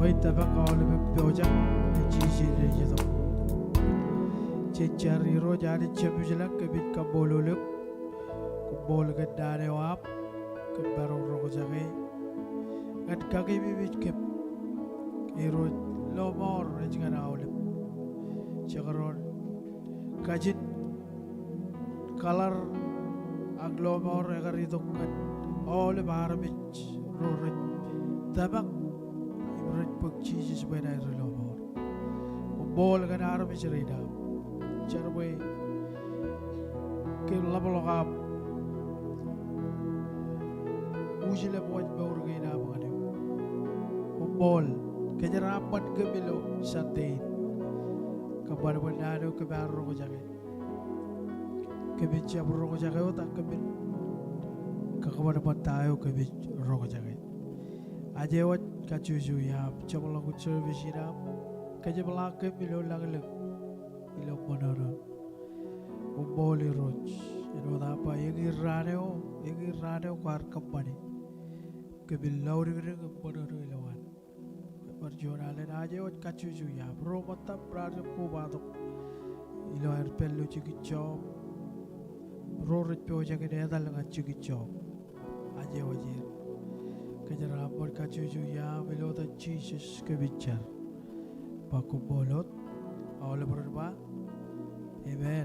Oi tabak all be project cheese rejido. Cecari ro jadi cemujela ke bit ka bololuk ku bol ke dare wap ke baro ro jage gat kage bi bit ke iro lo mor rejgana olip chagaron kajit color aglomor agar itu kan all barbich ro tabak ibret puk cheese bena ro mor bol kan arbi cerida charwe ke labalogab ujile boy baurgina bangade bol ke jarapat ke bilo satin kabar bandado ke barro ko jage ke bicha burro ko jage ota ke bin ka kabar patayo ke bich ro ko jage aje wat ka chuju ya chamala ku service ira ke jabla ke bilo lagle ilo bonara boli roch eno da pa yegi raneo kwar company ke billauri ring bonara ilawan perjuangan aja wat kacuju ya bro mata berada ko batok ilo air pello cigi job bro rit pe jaga de dal nga cigi job aja wajir kejara por kacuju ya bilo da jesus ke bicar paku bolot awal berba amen